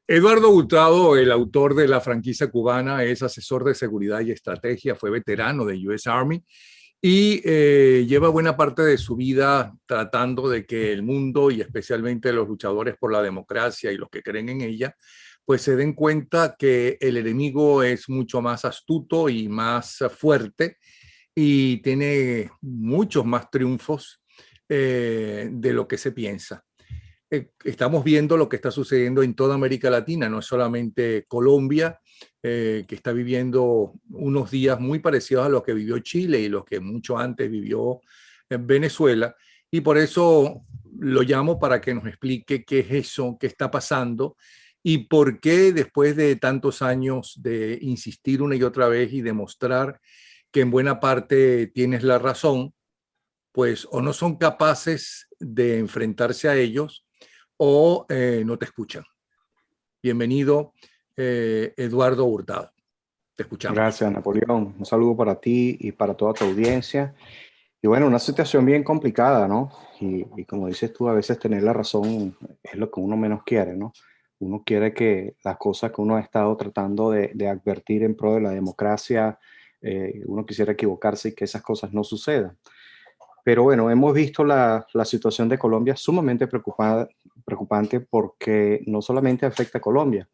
Eduardo Hurtado, el autor de La franquicia cubana, es asesor de seguridad y estrategia, fue veterano de US Army y lleva buena parte de su vida tratando de que el mundo y especialmente los luchadores por la democracia y los que creen en ella, pues se den cuenta que el enemigo es mucho más astuto y más fuerte y tiene muchos más triunfos de lo que se piensa. Estamos viendo lo que está sucediendo en toda América Latina, no es solamente Colombia, que está viviendo unos días muy parecidos a los que vivió Chile y los que mucho antes vivió en Venezuela. Y por eso lo llamo para que nos explique qué es eso, qué está pasando y por qué después de tantos años de insistir una y otra vez y demostrar que en buena parte tienes la razón, pues o no son capaces de enfrentarse a ellos o no te escuchan. Bienvenido, Eduardo Hurtado. Te escuchamos. Gracias, Napoleón. Un saludo para ti y para toda tu audiencia. Y bueno, una situación bien complicada, ¿no? Y como dices tú, a veces tener la razón es lo que uno menos quiere, ¿no? Uno quiere que las cosas que uno ha estado tratando de advertir en pro de la democracia, uno quisiera equivocarse y que esas cosas no sucedan. Pero bueno, hemos visto la situación de Colombia sumamente preocupante porque no solamente afecta a Colombia,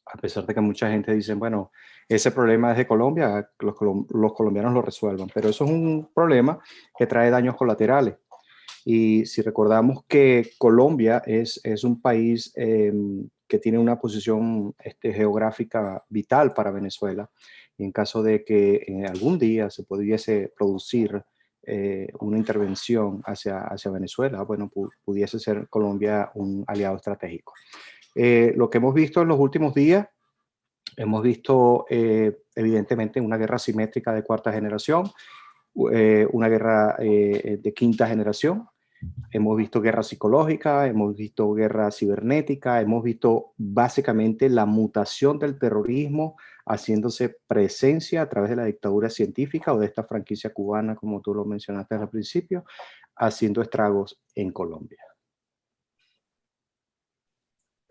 a pesar de que mucha gente dice, bueno, ese problema es de Colombia, los colombianos lo resuelvan, pero eso es un problema que trae daños colaterales. Y si recordamos que Colombia es un país que tiene una posición geográfica vital para Venezuela, y en caso de que algún día se pudiese producir una intervención hacia Venezuela, bueno, pudiese ser Colombia un aliado estratégico. Lo que hemos visto en los últimos días, hemos visto evidentemente una guerra asimétrica de cuarta generación, una guerra de quinta generación. Hemos visto guerra psicológica, hemos visto guerra cibernética, hemos visto básicamente la mutación del terrorismo haciéndose presencia a través de la dictadura científica o de esta franquicia cubana, como tú lo mencionaste al principio, haciendo estragos en Colombia.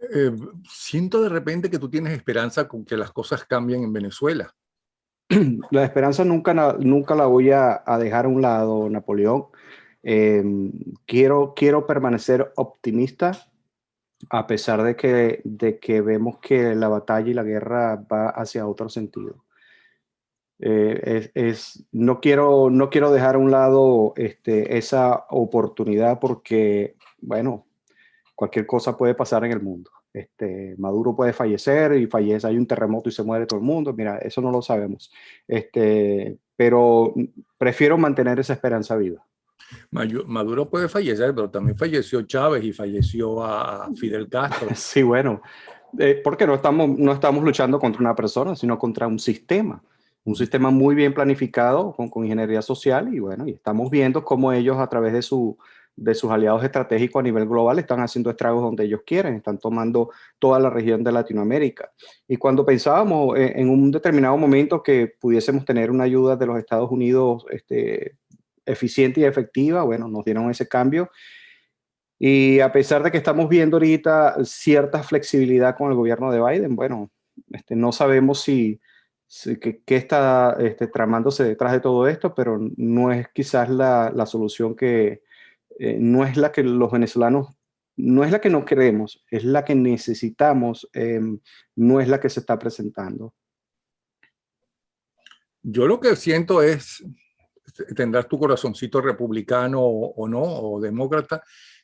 Eh, Siento de repente que tú tienes esperanza con que las cosas cambien en Venezuela. La esperanza nunca la voy a dejar a un lado, Napoleón. Eh, quiero permanecer optimista a pesar de que vemos que la batalla y la guerra va hacia otro sentido. No quiero dejar a un lado esa oportunidad porque, bueno, cualquier cosa puede pasar en el mundo. Maduro puede fallecer y fallece, hay un terremoto y se muere todo el mundo. Mira, eso no lo sabemos. Pero prefiero mantener esa esperanza viva. Maduro puede fallecer, pero también falleció Chávez y falleció a Fidel Castro. Sí, bueno, porque no estamos luchando contra una persona, sino contra un sistema muy bien planificado con ingeniería social y bueno, y estamos viendo cómo ellos a través de sus aliados estratégicos a nivel global están haciendo estragos donde ellos quieren, están tomando toda la región de Latinoamérica. Y cuando pensábamos en un determinado momento que pudiésemos tener una ayuda de los Estados Unidos eficiente y efectiva, bueno, nos dieron ese cambio. Y a pesar de que estamos viendo ahorita cierta flexibilidad con el gobierno de Biden, bueno, no sabemos qué está tramándose detrás de todo esto, pero no es quizás la solución no es la que los venezolanos, no es la que no queremos, es la que necesitamos, no es la que se está presentando. Yo lo que siento es, tendrás tu corazoncito republicano o no, o demócrata.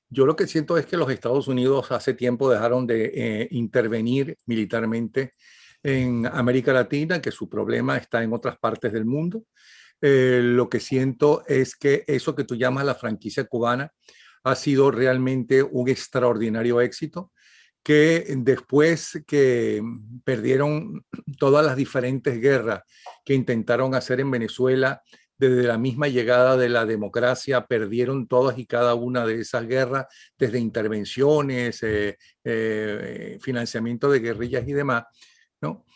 Yo lo que siento es que los Estados Unidos hace tiempo dejaron de intervenir militarmente en América Latina, que su problema está en otras partes del mundo. Lo que siento es que eso que tú llamas la franquicia cubana ha sido realmente un extraordinario éxito, que después que perdieron todas las diferentes guerras que intentaron hacer en Venezuela, desde la misma llegada de la democracia, perdieron todas y cada una de esas guerras, desde intervenciones, financiamiento de guerrillas y demás, ¿no?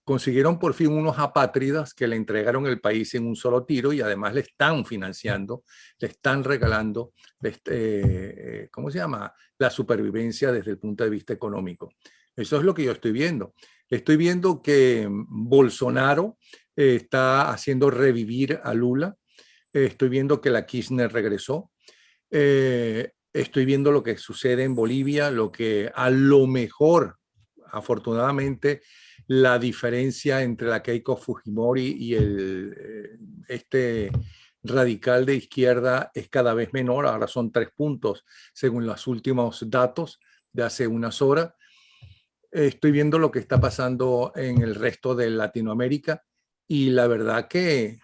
consiguieron por fin unos apátridas que le entregaron el país en un solo tiro y además le están financiando, le están regalando, ¿cómo se llama? La supervivencia desde el punto de vista económico. Eso es lo que yo estoy viendo. Estoy viendo que Bolsonaro está haciendo revivir a Lula. Estoy viendo que la Kirchner regresó. Estoy viendo lo que sucede en Bolivia, lo que a lo mejor, afortunadamente, la diferencia entre la Keiko Fujimori y este radical de izquierda es cada vez menor. Ahora son 3 puntos, según los últimos datos de hace unas horas. Estoy viendo lo que está pasando en el resto de Latinoamérica y la verdad que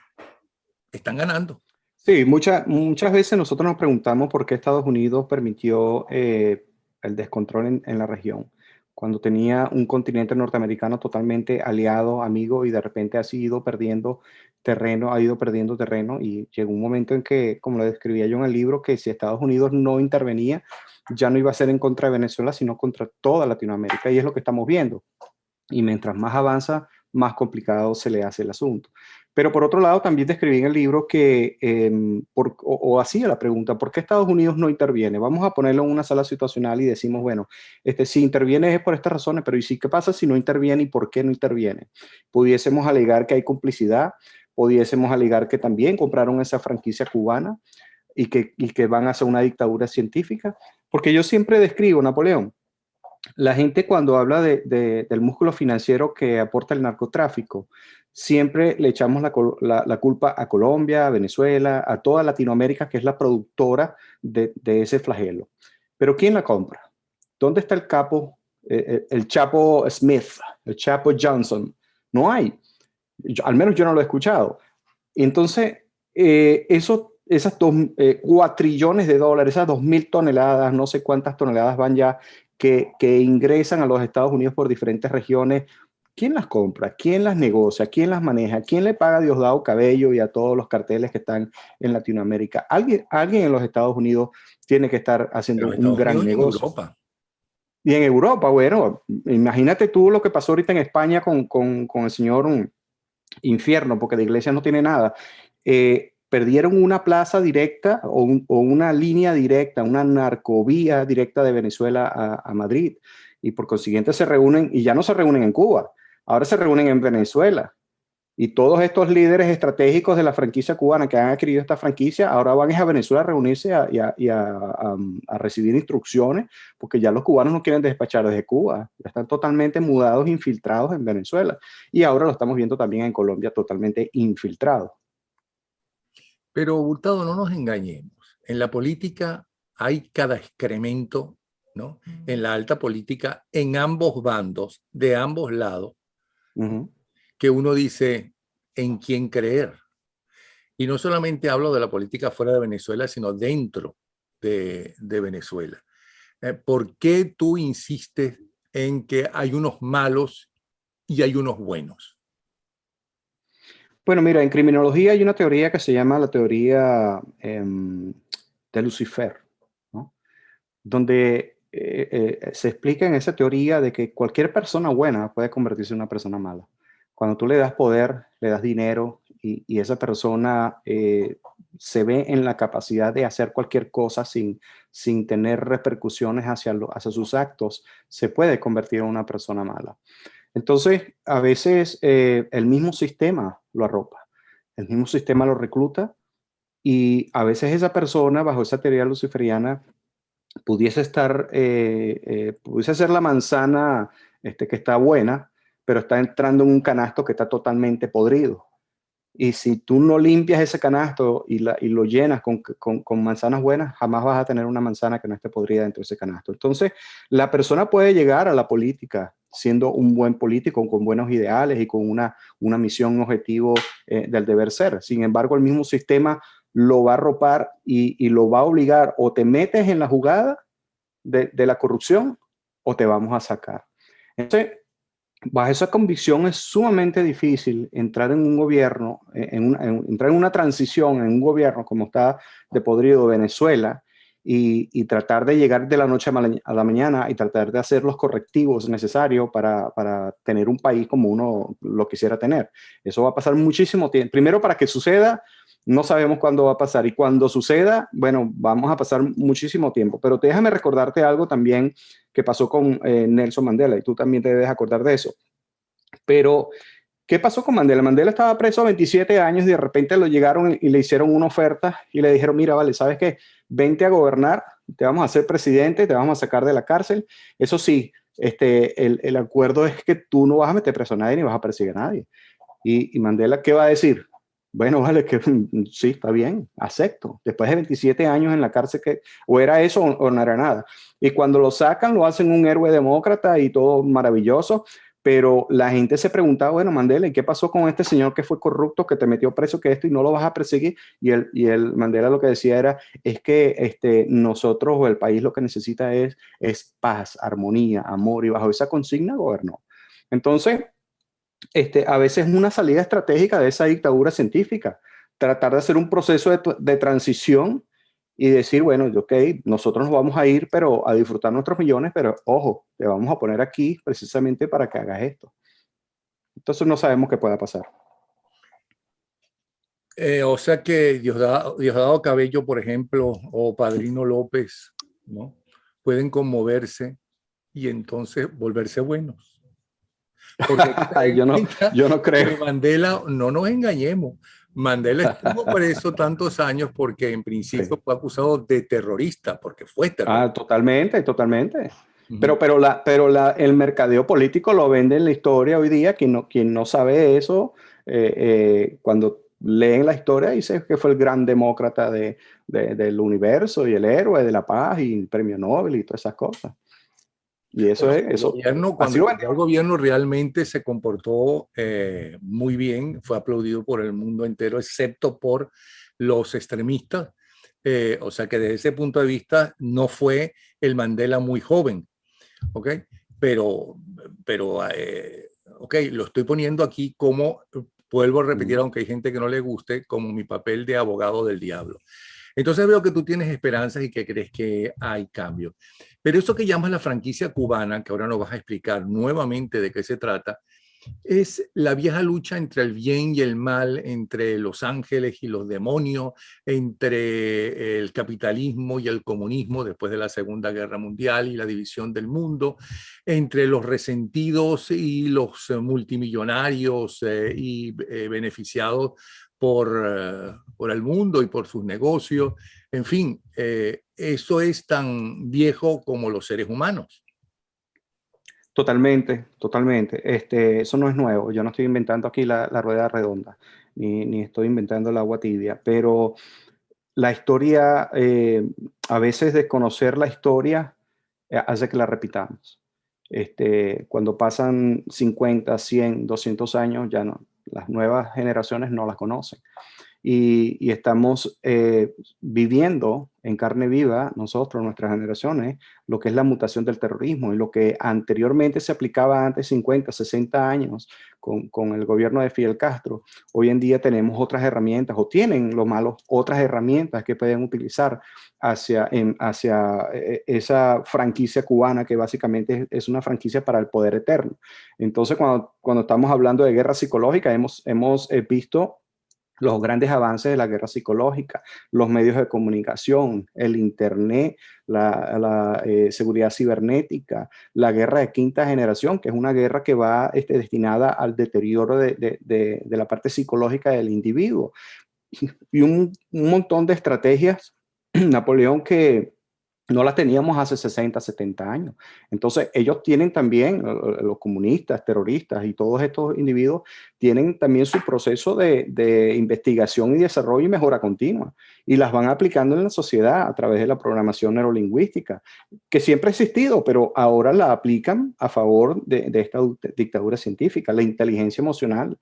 están ganando. Sí, muchas veces nosotros nos preguntamos por qué Estados Unidos permitió el descontrol en la región, cuando tenía un continente norteamericano totalmente aliado, amigo, y de repente ha ido perdiendo terreno, y llegó un momento en que, como lo describía yo en el libro, que si Estados Unidos no intervenía, ya no iba a ser en contra de Venezuela, sino contra toda Latinoamérica, y es lo que estamos viendo. Y mientras más avanza, más complicado se le hace el asunto. Pero por otro lado, también describí en el libro que, hacía la pregunta, ¿por qué Estados Unidos no interviene? Vamos a ponerlo en una sala situacional y decimos, bueno, si interviene es por estas razones, pero ¿y si qué pasa si no interviene y por qué no interviene? Pudiésemos alegar que hay complicidad, pudiésemos alegar que también compraron esa franquicia cubana y que van hacia una dictadura científica, porque yo siempre describo, Napoleón, la gente cuando habla del músculo financiero que aporta el narcotráfico, siempre le echamos la culpa a Colombia, a Venezuela, a toda Latinoamérica, que es la productora de ese flagelo. Pero ¿quién la compra? ¿Dónde está el capo, el Chapo Smith, el Chapo Johnson? No hay. Al menos yo no lo he escuchado. Entonces, esas 4 trillones de dólares, esas 2.000 toneladas, no sé cuántas toneladas van ya, que ingresan a los Estados Unidos por diferentes regiones, ¿quién las compra? ¿Quién las negocia? ¿Quién las maneja? ¿Quién le paga a Diosdado Cabello y a todos los carteles que están en Latinoamérica? Alguien en los Estados Unidos tiene que estar haciendo un gran negocio. En Europa. Y en Europa, bueno, imagínate tú lo que pasó ahorita en España con el señor Infierno, porque de iglesia no tiene nada. Perdieron una plaza directa o una línea directa, una narcovía directa de Venezuela a Madrid. Y por consiguiente se reúnen, y ya no se reúnen en Cuba, ahora se reúnen en Venezuela. Y todos estos líderes estratégicos de la franquicia cubana que han adquirido esta franquicia, ahora van a Venezuela a reunirse y a recibir instrucciones, porque ya los cubanos no quieren despachar desde Cuba, ya están totalmente mudados, infiltrados en Venezuela. Y ahora lo estamos viendo también en Colombia, totalmente infiltrados. Pero, Hurtado, no nos engañemos. En la política hay cada excremento, ¿no? En la alta política, en ambos bandos, de ambos lados, que uno dice en quién creer. Y no solamente hablo de la política fuera de Venezuela, sino dentro de Venezuela. ¿Por qué tú insistes en que hay unos malos y hay unos buenos? Bueno, mira, en criminología hay una teoría que se llama la teoría de Lucifer, ¿no? Donde se explica en esa teoría de que cualquier persona buena puede convertirse en una persona mala. Cuando tú le das poder, le das dinero y esa persona se ve en la capacidad de hacer cualquier cosa sin tener repercusiones hacia sus actos, se puede convertir en una persona mala. Entonces, a veces el mismo sistema lo arropa, el mismo sistema lo recluta y a veces esa persona, bajo esa teoría luciferiana, pudiese ser la manzana que está buena, pero está entrando en un canasto que está totalmente podrido. Y si tú no limpias ese canasto y lo llenas con manzanas buenas, jamás vas a tener una manzana que no esté podrida dentro de ese canasto. Entonces, la persona puede llegar a la política siendo un buen político, con buenos ideales y con una misión, un objetivo del deber ser. Sin embargo, el mismo sistema lo va a arropar y lo va a obligar, o te metes en la jugada de la corrupción o te vamos a sacar. Entonces, bajo esa convicción es sumamente difícil entrar en un gobierno, entrar en una transición en un gobierno como está de podrido Venezuela y tratar de llegar de la noche a la mañana y tratar de hacer los correctivos necesarios para tener un país como uno lo quisiera tener. Eso va a pasar muchísimo tiempo. Primero, para que suceda, no sabemos cuándo va a pasar, y cuando suceda, bueno, vamos a pasar muchísimo tiempo. Pero déjame recordarte algo también que pasó con Nelson Mandela, y tú también te debes acordar de eso. Pero ¿qué pasó con Mandela? Mandela estaba preso 27 años y de repente lo llegaron y le hicieron una oferta y le dijeron, mira, vale, ¿sabes qué? Vente a gobernar, te vamos a hacer presidente, te vamos a sacar de la cárcel. Eso sí, el acuerdo es que tú no vas a meter preso a nadie ni vas a perseguir a nadie. Y Mandela, ¿qué va a decir? Bueno, vale, que sí, está bien, acepto. Después de 27 años en la cárcel, que o era eso o no era nada. Y cuando lo sacan, lo hacen un héroe demócrata y todo maravilloso. Pero la gente se preguntaba, bueno, Mandela, ¿y qué pasó con este señor que fue corrupto, que te metió preso, que esto, y no lo vas a perseguir? Y el Mandela lo que decía era, es que nosotros o el país lo que necesita es paz, armonía, amor, y bajo esa consigna gobernó. Entonces, a veces es una salida estratégica de esa dictadura científica, tratar de hacer un proceso de transición y decir, bueno, ok, nosotros nos vamos a ir, pero a disfrutar nuestros millones, pero ojo, te vamos a poner aquí precisamente para que hagas esto. Entonces no sabemos qué pueda pasar. O sea que Diosdado Cabello, por ejemplo, o Padrino López, ¿no? Pueden conmoverse y entonces volverse buenos. Porque hay que tener en cuenta yo no creo. que Mandela, no nos engañemos, Mandela estuvo preso tantos años porque en principio Sí. fue acusado de terrorista, porque fue terrorista. Ah, totalmente, totalmente. Uh-huh. El mercadeo político lo vende en la historia hoy día. Quien no sabe eso, cuando leen la historia, dice que fue el gran demócrata del universo y el héroe de la paz y el premio Nobel y todas esas cosas. Y eso Bueno, es, eso, cuando así lo llegó al gobierno realmente se comportó muy bien, fue aplaudido por el mundo entero, excepto por los extremistas. O sea que desde ese punto de vista no fue el Mandela muy joven, ¿ok? Pero, ok, lo estoy poniendo aquí como, vuelvo a repetir, aunque hay gente que no le guste, como mi papel de abogado del diablo. Entonces veo que tú tienes esperanzas y que crees que hay cambio. Pero eso que llamas la franquicia cubana, que ahora nos vas a explicar nuevamente de qué se trata, es la vieja lucha entre el bien y el mal, entre los ángeles y los demonios, entre el capitalismo y el comunismo después de la Segunda Guerra Mundial y la división del mundo, entre los resentidos y los multimillonarios y beneficiados por el mundo y por sus negocios. En fin, eso es tan viejo como los seres humanos. Totalmente, totalmente. Eso no es nuevo. Yo no estoy inventando aquí la rueda redonda, ni estoy inventando el agua tibia, pero la historia, a veces desconocer la historia hace que la repitamos. Cuando pasan 50, 100, 200 años, ya no, las nuevas generaciones no las conocen. Y estamos viviendo en carne viva, nosotros, nuestras generaciones, lo que es la mutación del terrorismo y lo que anteriormente se aplicaba antes 50, 60 años con el gobierno de Fidel Castro. Hoy en día tenemos otras herramientas, o tienen los malos otras herramientas que pueden utilizar hacia esa franquicia cubana, que básicamente es una franquicia para el poder eterno. Entonces, cuando estamos hablando de guerra psicológica, hemos visto los grandes avances de la guerra psicológica, los medios de comunicación, el Internet, la seguridad cibernética, la guerra de quinta generación, que es una guerra que va destinada al deterioro de la parte psicológica del individuo. Y un montón de estrategias, Napoleón, que no las teníamos hace 60, 70 años. Entonces, ellos tienen también, los comunistas, terroristas y todos estos individuos, tienen también su proceso de investigación y desarrollo y mejora continua. Y las van aplicando en la sociedad a través de la programación neurolingüística, que siempre ha existido, pero ahora la aplican a favor de esta dictadura científica, la inteligencia emocional,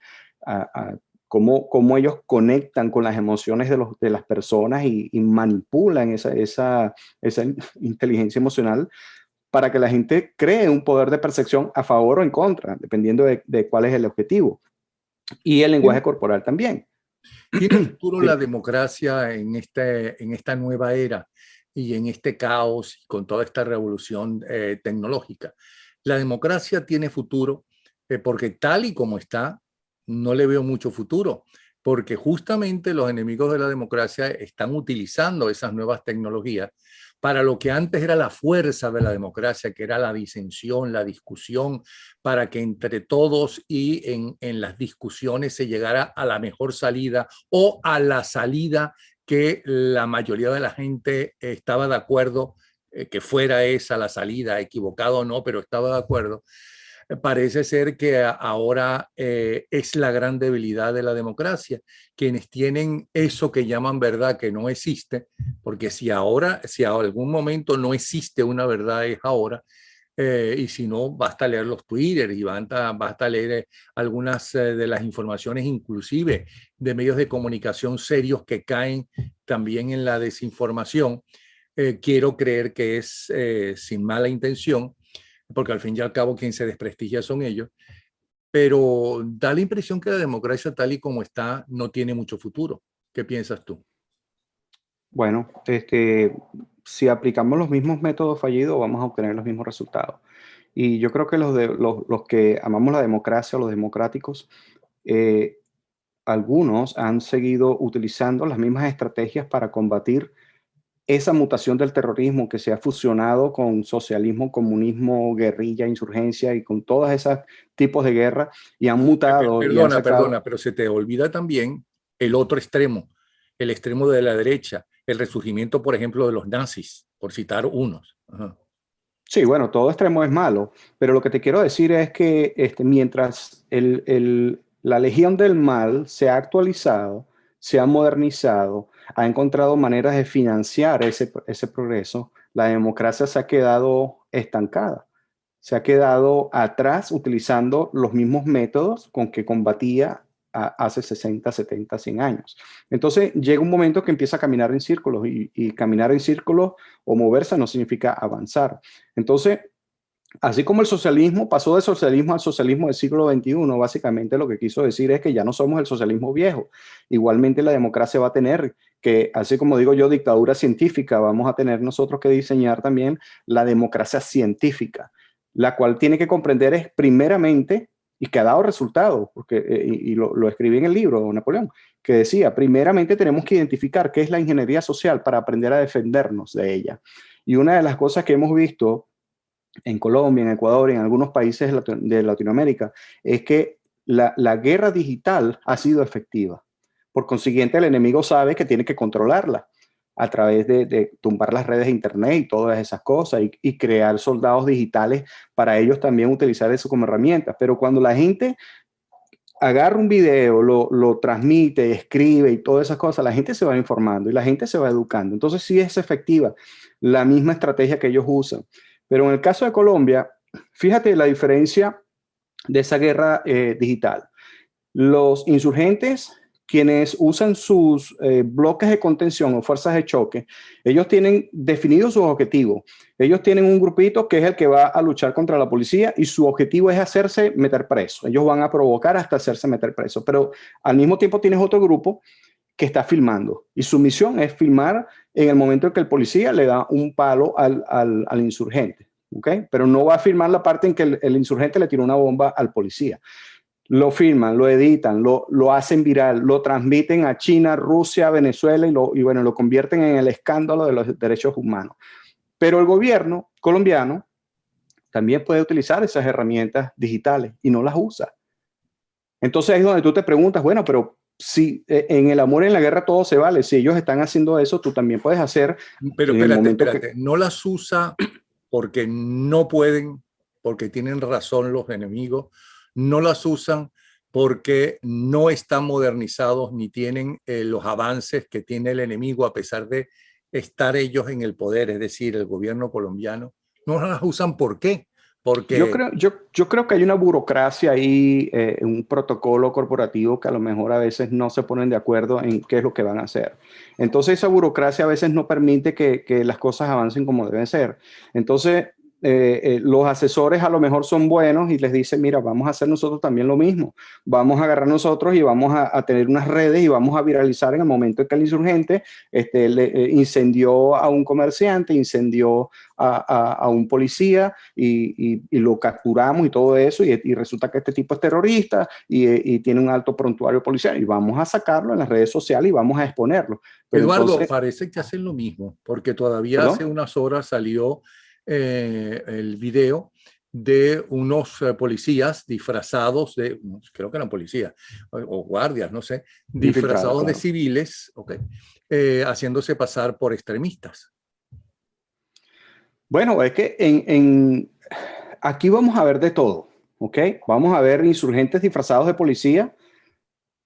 cómo ellos conectan con las emociones de las personas y manipulan esa inteligencia emocional para que la gente cree un poder de percepción a favor o en contra, dependiendo de cuál es el objetivo. Y el lenguaje corporal también. ¿Tiene futuro Sí. la democracia en esta nueva era? y en este caos, con toda esta revolución tecnológica. La democracia tiene futuro porque tal y como está, no le veo mucho futuro, porque justamente los enemigos de la democracia están utilizando esas nuevas tecnologías para lo que antes era la fuerza de la democracia, que era la disensión, la discusión, para que entre todos y en las discusiones se llegara a la mejor salida o a la salida que la mayoría de la gente estaba de acuerdo que fuera esa la salida, equivocado o no, pero estaba de acuerdo. Parece ser que ahora es la gran debilidad de la democracia. Quienes tienen eso que llaman verdad que no existe, porque si ahora, si a algún momento no existe una verdad es ahora, y si no, basta leer los Twitter y basta leer algunas de las informaciones, inclusive de medios de comunicación serios que caen también en la desinformación. Quiero creer que es sin mala intención, porque al fin y al cabo quien se desprestigia son ellos, pero da la impresión que la democracia tal y como está no tiene mucho futuro. ¿Qué piensas tú? Bueno, si aplicamos los mismos métodos fallidos, vamos a obtener los mismos resultados. Y yo creo que los que amamos la democracia, los democráticos, eh, algunos han seguido utilizando las mismas estrategias para combatir esa mutación del terrorismo que se ha fusionado con socialismo, comunismo, guerrilla, insurgencia y con todos esos tipos de guerra y han mutado y han Perdona, sacado. perdona, pero se te olvida también el otro extremo, el extremo de la derecha, el resurgimiento, por ejemplo, de los nazis, por citar unos. Ajá. Sí, bueno, todo extremo es malo, pero lo que te quiero decir es que mientras la Legión del Mal se ha actualizado, se ha modernizado, ha encontrado maneras de financiar ese progreso, la democracia se ha quedado estancada, se ha quedado atrás utilizando los mismos métodos con que combatía hace 60, 70, 100 años. Entonces llega un momento que empieza a caminar en círculos y caminar en círculos o moverse no significa avanzar. Entonces, así como el socialismo pasó del socialismo al socialismo del siglo XXI, básicamente lo que quiso decir es que ya no somos el socialismo viejo. Igualmente la democracia va a tener que, así como digo yo, dictadura científica, vamos a tener nosotros que diseñar también la democracia científica, la cual tiene que comprender es primeramente, y que ha dado resultados, porque, y lo escribí en el libro, Napoleón, que decía, primeramente tenemos que identificar qué es la ingeniería social para aprender a defendernos de ella. Y una de las cosas que hemos visto en Colombia, en Ecuador, en algunos países de Latinoamérica, es que la guerra digital ha sido efectiva. Por consiguiente, el enemigo sabe que tiene que controlarla a través de tumbar las redes de internet y todas esas cosas y crear soldados digitales para ellos también utilizar eso como herramienta. Pero cuando la gente agarra un video, lo transmite, escribe y todas esas cosas, la gente se va informando y la gente se va educando. Entonces sí es efectiva la misma estrategia que ellos usan. Pero en el caso de Colombia, fíjate la diferencia de esa guerra digital. Los insurgentes, quienes usan sus bloques de contención o fuerzas de choque, ellos tienen definidos sus objetivos. Ellos tienen un grupito que es el que va a luchar contra la policía y su objetivo es hacerse meter preso. Ellos van a provocar hasta hacerse meter preso. Pero al mismo tiempo tienes otro grupo que está filmando y su misión es filmar en el momento en que el policía le da un palo al insurgente. ¿Okay? Pero no va a filmar la parte en que el insurgente le tiró una bomba al policía. Lo filman, lo editan, lo hacen viral, lo transmiten a China, Rusia, Venezuela y bueno, lo convierten en el escándalo de los derechos humanos. Pero el gobierno colombiano también puede utilizar esas herramientas digitales y no las usa. Entonces es donde tú te preguntas, bueno, pero si en el amor y en la guerra todo se vale, si ellos están haciendo eso, tú también puedes hacer Pero en el momento espérate, no las usa porque no pueden, porque tienen razón los enemigos, no las usan porque no están modernizados ni tienen los avances que tiene el enemigo a pesar de estar ellos en el poder, es decir, el gobierno colombiano. No las usan, ¿por qué? Porque Yo creo que hay una burocracia ahí, un protocolo corporativo que a lo mejor a veces no se ponen de acuerdo en qué es lo que van a hacer. Entonces esa burocracia a veces no permite que las cosas avancen como deben ser. Entonces los asesores a lo mejor son buenos y les dicen, mira, vamos a hacer nosotros también lo mismo. Vamos a agarrar nosotros y vamos a tener unas redes y vamos a viralizar en el momento en que el insurgente incendió a un comerciante, incendió a un policía y lo capturamos y todo eso y resulta que este tipo es terrorista y tiene un alto prontuario policial y vamos a sacarlo en las redes sociales y vamos a exponerlo. Pero Eduardo, entonces, parece que hacen lo mismo, porque todavía hace ¿perdón? unas horas salió el video de unos policías disfrazados de, creo que eran policías o guardias, no sé, Infiltrado, disfrazados de claro. civiles, okay, haciéndose pasar por extremistas. Bueno, es que aquí vamos a ver de todo, ¿ok? Vamos a ver insurgentes disfrazados de policía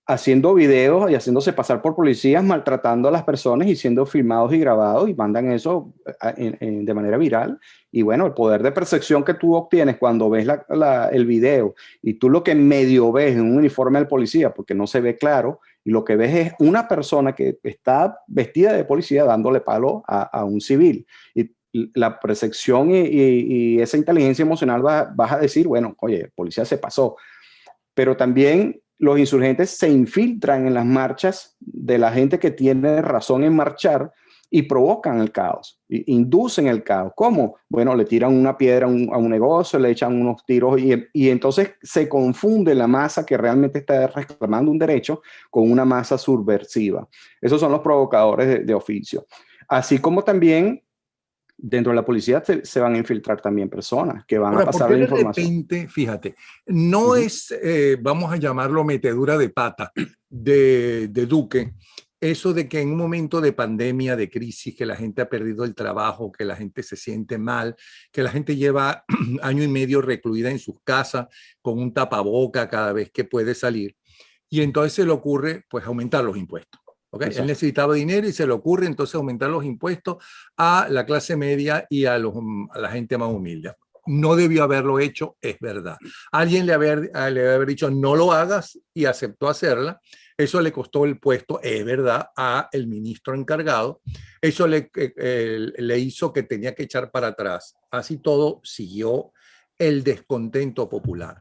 haciendo videos y haciéndose pasar por policías, maltratando a las personas y siendo filmados y grabados y mandan eso de manera viral. Y bueno, el poder de percepción que tú obtienes cuando ves el video y tú lo que medio ves en un uniforme del policía, porque no se ve claro, y lo que ves es una persona que está vestida de policía dándole palo a un civil. Y la percepción y esa inteligencia emocional vas a decir, bueno, oye, el policía se pasó. Pero también los insurgentes se infiltran en las marchas de la gente que tiene razón en marchar y provocan el caos, inducen el caos. ¿Cómo? Bueno, le tiran una piedra a un negocio, le echan unos tiros y entonces se confunde la masa que realmente está reclamando un derecho con una masa subversiva. Esos son los provocadores de oficio. Así como también dentro de la policía se van a infiltrar también personas que van a Ahora, ¿por pasar qué la de información. repente, fíjate, no Ujú. es, vamos a llamarlo metedura de pata de Duque, eso de que en un momento de pandemia, de crisis, que la gente ha perdido el trabajo, que la gente se siente mal, que la gente lleva año y medio recluida en sus casas con un tapaboca cada vez que puede salir, y entonces se le ocurre pues aumentar los impuestos. ¿Okay? Él Exacto. necesitaba dinero y se le ocurre entonces aumentar los impuestos a la clase media y a la gente más humilde. No debió haberlo hecho, es verdad. Alguien le debe haber dicho no lo hagas y aceptó hacerla. Eso le costó el puesto, es verdad, a el ministro encargado. Eso le hizo que tenía que echar para atrás. Así todo siguió el descontento popular.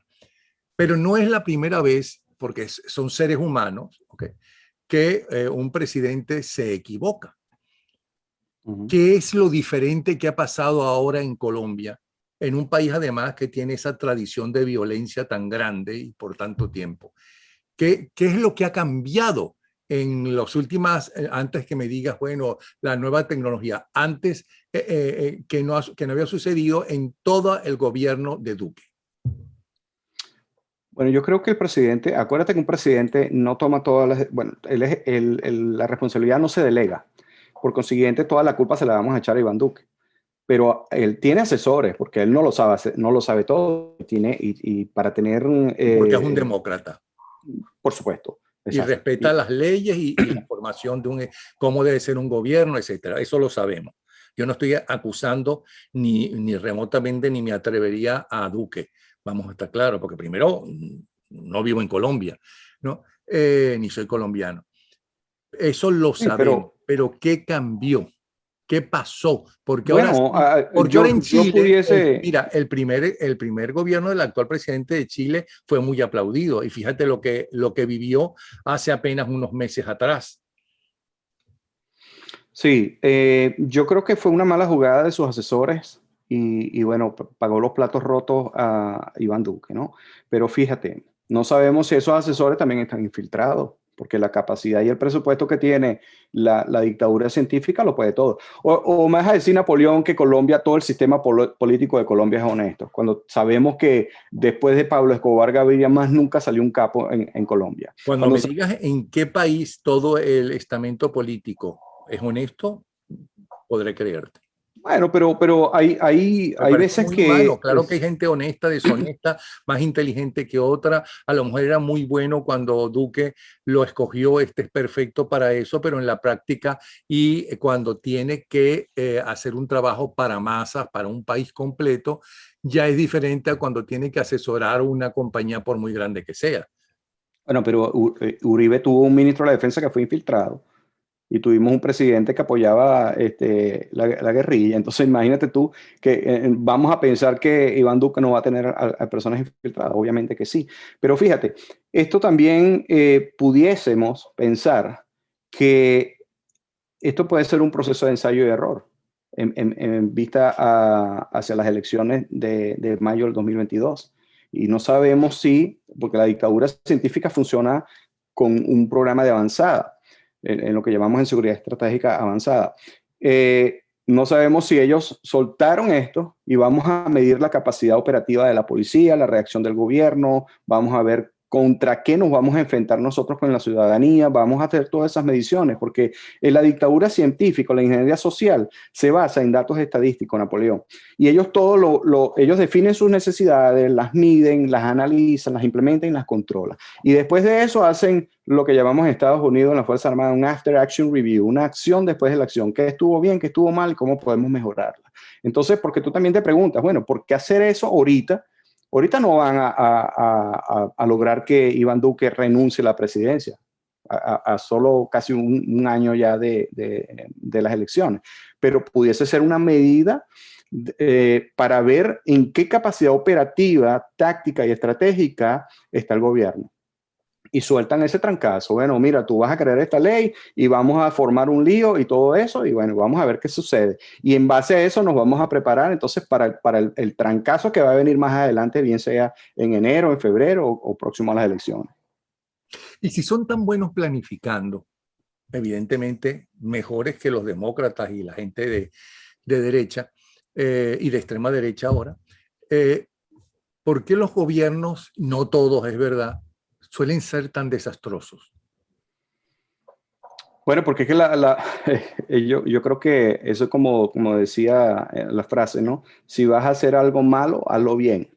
Pero no es la primera vez, porque son seres humanos, ¿okay?, que un presidente se equivoca. Ujú. ¿Qué es lo diferente que ha pasado ahora en Colombia, en un país además que tiene esa tradición de violencia tan grande y por tanto tiempo? ¿Qué es lo que ha cambiado en las últimas, antes que me digas, bueno, la nueva tecnología, antes que no había sucedido en todo el gobierno de Duque? Bueno, yo creo que el presidente, acuérdate que un presidente no toma todas las, bueno, la responsabilidad no se delega. Por consiguiente, toda la culpa se la vamos a echar a Iván Duque. Pero él tiene asesores, porque él no lo sabe, no lo sabe todo. Y para tener, Porque es un demócrata por supuesto, y exacto. respeta las leyes y la formación de cómo debe ser un gobierno, etcétera. Eso lo sabemos. Yo no estoy acusando ni remotamente ni me atrevería a Duque. Vamos a estar claros, porque primero no vivo en Colombia, ¿no? Ni soy colombiano. Eso lo Sí, sabemos, pero pero ¿qué cambió? ¿Qué pasó? Porque ahora bueno, sí, porque ahora en yo Chile, pudiese, mira, el primer gobierno del actual presidente de Chile fue muy aplaudido y fíjate lo que vivió hace apenas unos meses atrás. sí, yo creo que fue una mala jugada de sus asesores y bueno, pagó los platos rotos a Iván Duque, ¿no? Pero fíjate, no sabemos si esos asesores también están infiltrados, porque la capacidad y el presupuesto que tiene la dictadura científica lo puede todo. O me vas a decir, Napoleón, que Colombia, todo el sistema político de Colombia es honesto, cuando sabemos que después de Pablo Escobar Gaviria más nunca salió un capo en Colombia. Cuando Cuando me digas en qué país todo el estamento político es honesto, podré creerte. Bueno, pero Me hay parece veces muy humano. que Claro que hay gente honesta, deshonesta, más inteligente que otra. A lo mejor era muy bueno cuando Duque lo escogió, este es perfecto para eso, pero en la práctica y cuando tiene que hacer un trabajo para masas, para un país completo, ya es diferente a cuando tiene que asesorar una compañía por muy grande que sea. bueno, pero Uribe tuvo un ministro de la defensa que fue infiltrado. y tuvimos un presidente que apoyaba la guerrilla. Entonces imagínate tú que vamos a pensar que Iván Duque no va a tener a personas infiltradas, obviamente que sí. Pero fíjate, esto también pudiésemos pensar que esto puede ser un proceso de ensayo y error en vista hacia las elecciones de mayo del 2022. Y no sabemos si, porque la dictadura científica funciona con un programa de avanzada, en lo que llamamos en seguridad estratégica avanzada. No sabemos si ellos soltaron esto y vamos a medir la capacidad operativa de la policía, la reacción del gobierno, vamos a ver contra qué nos vamos a enfrentar nosotros con la ciudadanía, vamos a hacer todas esas mediciones, porque en la dictadura científica, la ingeniería social, se basa en datos estadísticos, Napoleón. Y ellos ellos definen sus necesidades, las miden, las analizan, las implementan y las controlan. Y después de eso hacen lo que llamamos en Estados Unidos, en la Fuerza Armada, un after action review, una acción después de la acción, qué estuvo bien, qué estuvo mal y cómo podemos mejorarla. Entonces, porque tú también te preguntas, bueno, ¿por qué hacer eso ahorita? Ahorita no van a lograr que Iván Duque renuncie a la presidencia, a solo casi un año ya de las elecciones, pero pudiese ser una medida para ver en qué capacidad operativa, táctica y estratégica está el gobierno. Y sueltan ese trancazo. Bueno, mira, tú vas a crear esta ley y vamos a formar un lío y todo eso, y bueno, vamos a ver qué sucede. Y en base a eso nos vamos a preparar entonces para el trancazo que va a venir más adelante, bien sea en enero, en febrero o próximo a las elecciones. Y si son tan buenos planificando, evidentemente mejores que los demócratas y la gente de derecha y de extrema derecha ahora, ¿por qué los gobiernos, no todos es verdad, suelen ser tan desastrosos? Bueno, porque es que yo creo que eso es como decía la frase, ¿no? Si vas a hacer algo malo, hazlo bien.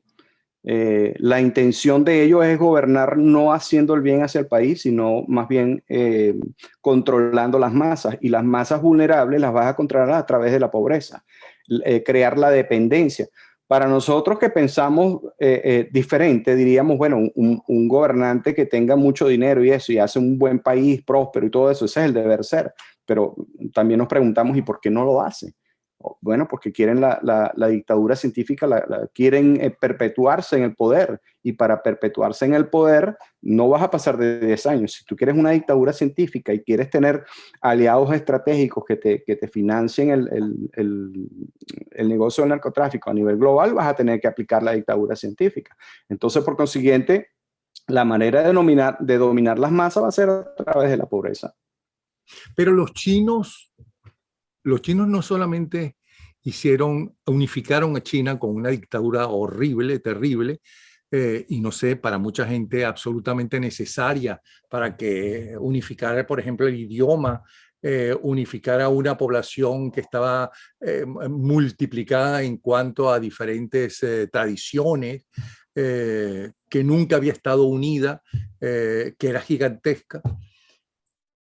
La intención de ellos es gobernar no haciendo el bien hacia el país, sino más bien controlando las masas. Y las masas vulnerables las vas a controlar a través de la pobreza, crear la dependencia. Para nosotros que pensamos diferente, diríamos, bueno, un gobernante que tenga mucho dinero y eso, y hace un buen país próspero y todo eso, ese es el deber ser. Pero también nos preguntamos, ¿y por qué no lo hace? Bueno, porque quieren la dictadura científica, quieren perpetuarse en el poder, y para perpetuarse en el poder no vas a pasar de 10 años. Si tú quieres una dictadura científica y quieres tener aliados estratégicos que te financien el negocio del narcotráfico a nivel global, vas a tener que aplicar la dictadura científica. Entonces, por consiguiente, la manera de dominar las masas va a ser a través de la pobreza. Pero los chinos no solamente unificaron a China con una dictadura horrible, terrible, y no sé, para mucha gente absolutamente necesaria para que unificara, por ejemplo, el idioma, unificar a una población que estaba multiplicada en cuanto a diferentes tradiciones, que nunca había estado unida, que era gigantesca.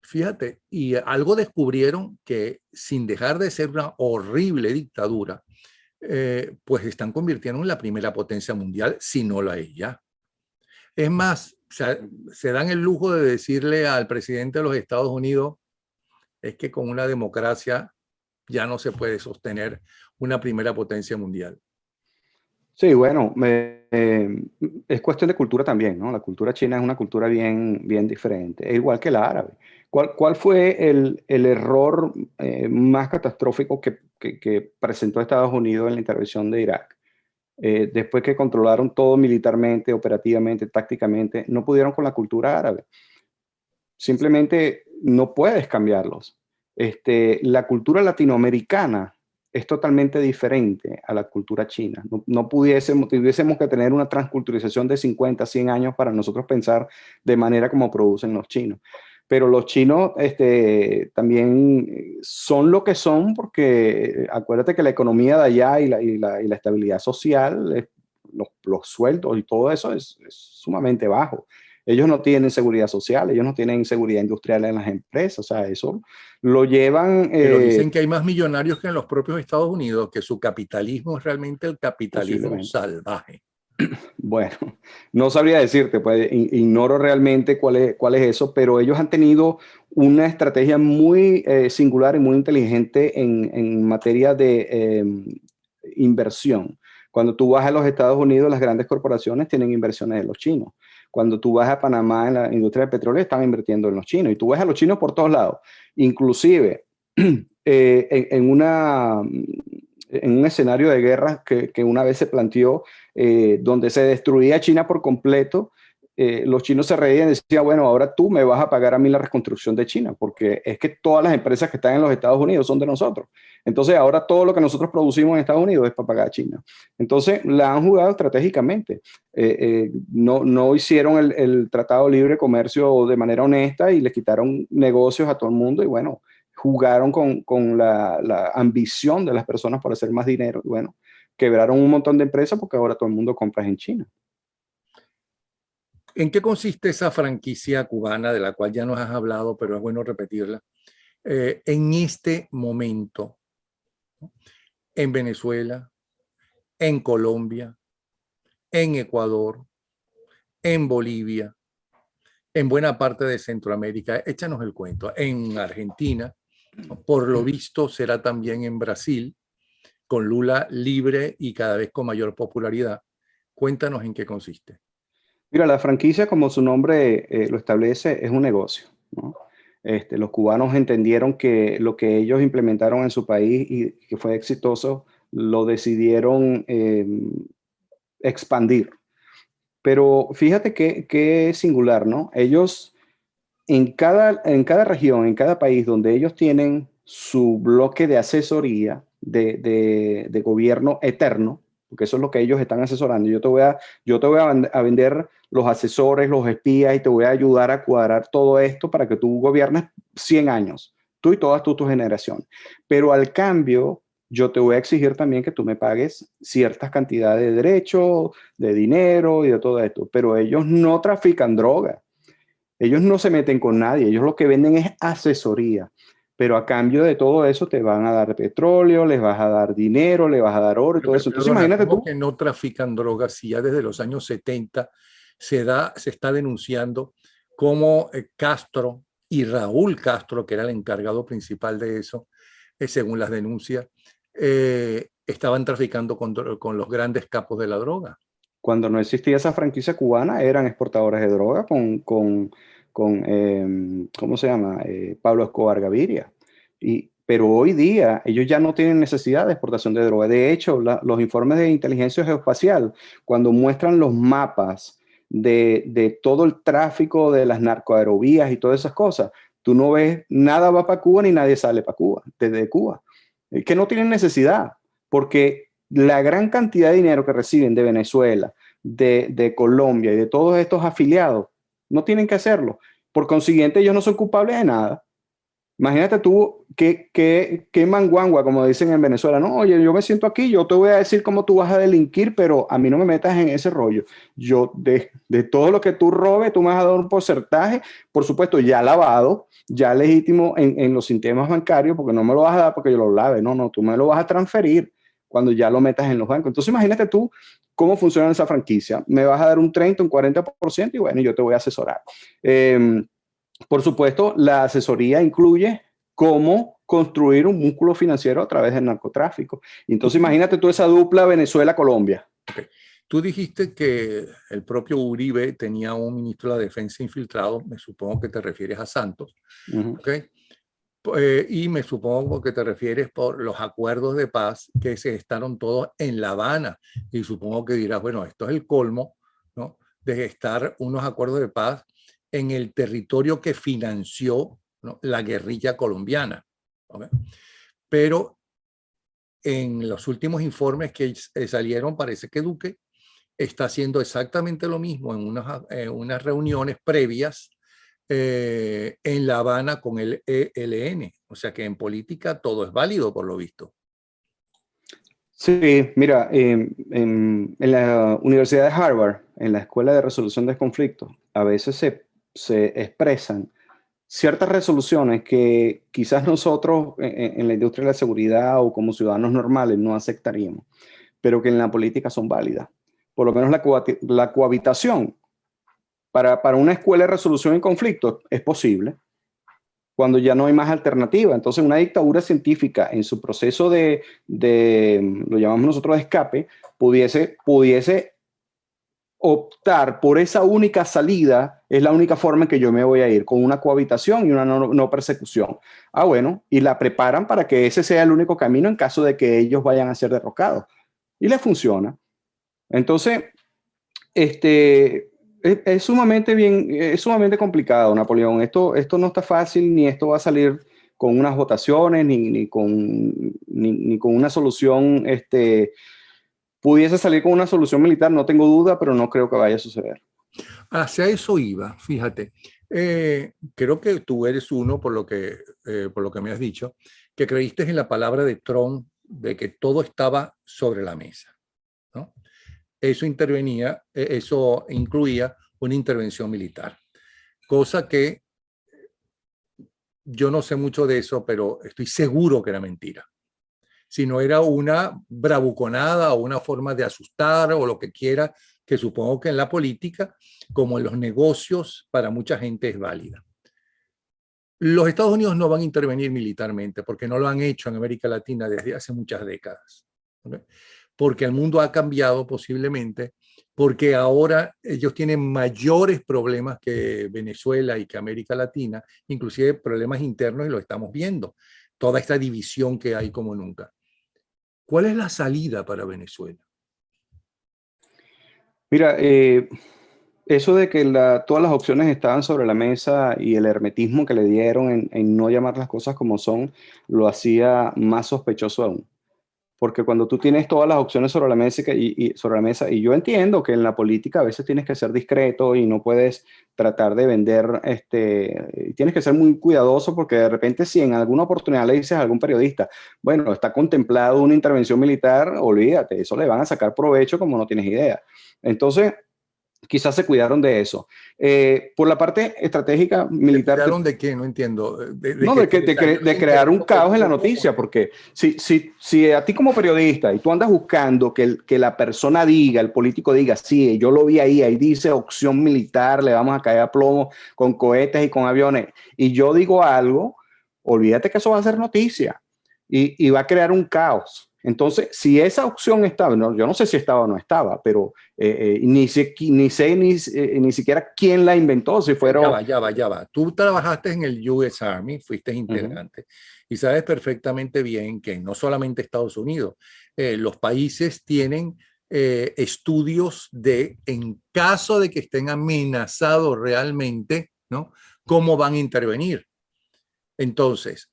Fíjate, y algo descubrieron que sin dejar de ser una horrible dictadura, pues están convirtiendo en la primera potencia mundial, si no la es ya. Es más, se dan el lujo de decirle al presidente de los Estados Unidos, es que con una democracia ya no se puede sostener una primera potencia mundial. Sí, bueno, es cuestión de cultura también, ¿no? La cultura china es una cultura bien diferente, es igual que la árabe. ¿Cuál fue el error más catastrófico que presentó Estados Unidos en la intervención de Irak? Después que controlaron todo militarmente, operativamente, tácticamente, no pudieron con la cultura árabe. Simplemente no puedes cambiarlos. La cultura latinoamericana es totalmente diferente a la cultura china. No tuviésemos que tener una transculturización de 50, 100 años para nosotros pensar de manera como producen los chinos. Pero los chinos también son lo que son porque acuérdate que la economía de allá y la estabilidad social, los sueldos y todo eso es sumamente bajo. Ellos no tienen seguridad social, ellos no tienen seguridad industrial en las empresas, o sea, eso lo llevan... Pero dicen que hay más millonarios que en los propios Estados Unidos, que su capitalismo es realmente el capitalismo salvaje. Bueno, no sabría decirte, pues ignoro realmente cuál es eso, pero ellos han tenido una estrategia muy singular y muy inteligente en materia de inversión. Cuando tú vas a los Estados Unidos, las grandes corporaciones tienen inversiones de los chinos. Cuando tú vas a Panamá en la industria del petróleo, están invirtiendo en los chinos. Y tú ves a los chinos por todos lados. Inclusive, en un escenario de guerra que una vez se planteó, donde se destruía China por completo, los chinos se reían y decían, bueno, ahora tú me vas a pagar a mí la reconstrucción de China, porque es que todas las empresas que están en los Estados Unidos son de nosotros. Entonces ahora todo lo que nosotros producimos en Estados Unidos es para pagar a China. Entonces la han jugado estratégicamente. No hicieron el Tratado de Libre Comercio de manera honesta y le quitaron negocios a todo el mundo y bueno, jugaron con la ambición de las personas por hacer más dinero. Y bueno, quebraron un montón de empresas porque ahora todo el mundo compra en China. ¿En qué consiste esa franquicia cubana de la cual ya nos has hablado, pero es bueno repetirla? En este momento, en Venezuela, en Colombia, en Ecuador, en Bolivia, en buena parte de Centroamérica, échanos el cuento, en Argentina, por lo visto será también en Brasil, con Lula libre y cada vez con mayor popularidad. Cuéntanos en qué consiste. Mira, la franquicia, como su nombre lo establece, es un negocio, ¿no? Los cubanos entendieron que lo que ellos implementaron en su país y que fue exitoso, lo decidieron expandir. Pero fíjate que es singular, ¿no? Ellos en cada región, en cada país donde ellos tienen su bloque de asesoría de gobierno eterno, porque eso es lo que ellos están asesorando. Yo te voy a vender los asesores, los espías y te voy a ayudar a cuadrar todo esto para que tú gobiernes 100 años, tú y todas tu generación. Pero al cambio, yo te voy a exigir también que tú me pagues ciertas cantidades de derechos, de dinero y de todo esto. Pero ellos no trafican droga. Ellos no se meten con nadie, ellos lo que venden es asesoría, pero a cambio de todo eso te van a dar petróleo, les vas a dar dinero, les vas a dar oro y todo eso. Entonces Perdona, imagínate ¿cómo tú. que no trafican drogas si ya desde los años 70 se está denunciando cómo Castro y Raúl Castro, que era el encargado principal de eso, según las denuncias, estaban traficando con los grandes capos de la droga? Cuando no existía esa franquicia cubana, eran exportadores de droga con ¿cómo se llama? Pablo Escobar Gaviria. Pero hoy día ellos ya no tienen necesidad de exportación de droga. De hecho, los informes de inteligencia geoespacial, cuando muestran los mapas de todo el tráfico de las narcoaerovías y todas esas cosas, tú no ves nada va para Cuba ni nadie sale para Cuba, desde Cuba. Que no tienen necesidad, porque la gran cantidad de dinero que reciben de Venezuela, de Colombia y de todos estos afiliados, no tienen que hacerlo. Por consiguiente, ellos no son culpables de nada. Imagínate tú qué manguangua, como dicen en Venezuela. No, oye, yo me siento aquí, yo te voy a decir cómo tú vas a delinquir, pero a mí no me metas en ese rollo. Yo, de todo lo que tú robes, tú me vas a dar un porcentaje, por supuesto, ya lavado, ya legítimo en los sistemas bancarios, porque no me lo vas a dar porque yo lo lave. No, no, tú me lo vas a transferir cuando ya lo metas en los bancos. Entonces, imagínate tú cómo funciona esa franquicia. Me vas a dar un 30, un 40% y bueno, yo te voy a asesorar. Por supuesto, la asesoría incluye cómo construir un músculo financiero a través del narcotráfico. Y entonces imagínate tú esa dupla Venezuela-Colombia. Okay. Tú dijiste que el propio Uribe tenía un ministro de la Defensa infiltrado, me supongo que te refieres a Santos, ¿okay? Y me supongo que te refieres por los acuerdos de paz que se gestaron todos en La Habana. Y supongo que dirás, bueno, esto es el colmo, ¿no?, de gestar unos acuerdos de paz en el territorio que financió, ¿no?, la guerrilla colombiana. ¿Okay? Pero en los últimos informes que salieron, parece que Duque está haciendo exactamente lo mismo en unas reuniones previas en La Habana con el ELN. O sea que en política todo es válido, por lo visto. Sí, mira, en la Universidad de Harvard, en la Escuela de Resolución de Conflictos, a veces se expresan ciertas resoluciones que quizás nosotros en la industria de la seguridad o como ciudadanos normales no aceptaríamos, pero que en la política son válidas. por lo menos la cohabitación para una escuela de resolución en conflictos es posible cuando ya no hay más alternativa. Entonces, una dictadura científica en su proceso lo llamamos nosotros de escape, pudiese optar por esa única salida, es la única forma en que yo me voy a ir, con una cohabitación y una no persecución. Ah, bueno, y la preparan para que ese sea el único camino en caso de que ellos vayan a ser derrocados. Y les funciona. Entonces, es sumamente complicado, Napoleón. Esto no está fácil, ni esto va a salir con unas votaciones, ni con una solución, pudiese salir con una solución militar, no tengo duda, pero no creo que vaya a suceder. Hacia eso iba, fíjate. Creo que tú eres uno, por lo que me has dicho, que creíste en la palabra de Trump de que todo estaba sobre la mesa, ¿no? Eso incluía una intervención militar, cosa que yo no sé mucho de eso, pero estoy seguro que era mentira. Si no era una bravuconada o una forma de asustar o lo que quiera, que supongo que en la política, como en los negocios, para mucha gente es válida. Los Estados Unidos no van a intervenir militarmente porque no lo han hecho en América Latina desde hace muchas décadas, ¿okay? Porque el mundo ha cambiado posiblemente, porque ahora ellos tienen mayores problemas que Venezuela y que América Latina, inclusive problemas internos, y lo estamos viendo, toda esta división que hay como nunca. ¿Cuál es la salida para Venezuela? Mira, eso de que todas las opciones estaban sobre la mesa y el hermetismo que le dieron en no llamar las cosas como son, lo hacía más sospechoso aún. Porque cuando tú tienes todas las opciones sobre la mesa sobre la mesa, y yo entiendo que en la política a veces tienes que ser discreto y no puedes tratar de vender, tienes que ser muy cuidadoso porque de repente si en alguna oportunidad le dices a algún periodista, bueno, está contemplado una intervención militar, olvídate, eso le van a sacar provecho como no tienes idea. Entonces, quizás se cuidaron de eso. Por la parte estratégica militar... ¿Cuidaron de qué? No entiendo. De crear un caos en la noticia, porque si a ti como periodista y tú andas buscando que la persona diga, el político diga, sí, yo lo vi ahí dice opción militar, le vamos a caer a plomo con cohetes y con aviones, y yo digo algo, olvídate que eso va a ser noticia y va a crear un caos. Entonces, si esa opción estaba, yo no sé si estaba o no estaba, pero ni siquiera quién la inventó, si fuera... Ya va. Tú trabajaste en el US Army, fuiste integrante, y sabes perfectamente bien que no solamente Estados Unidos, los países tienen estudios en caso de que estén amenazados realmente, ¿no? ¿Cómo van a intervenir? Entonces,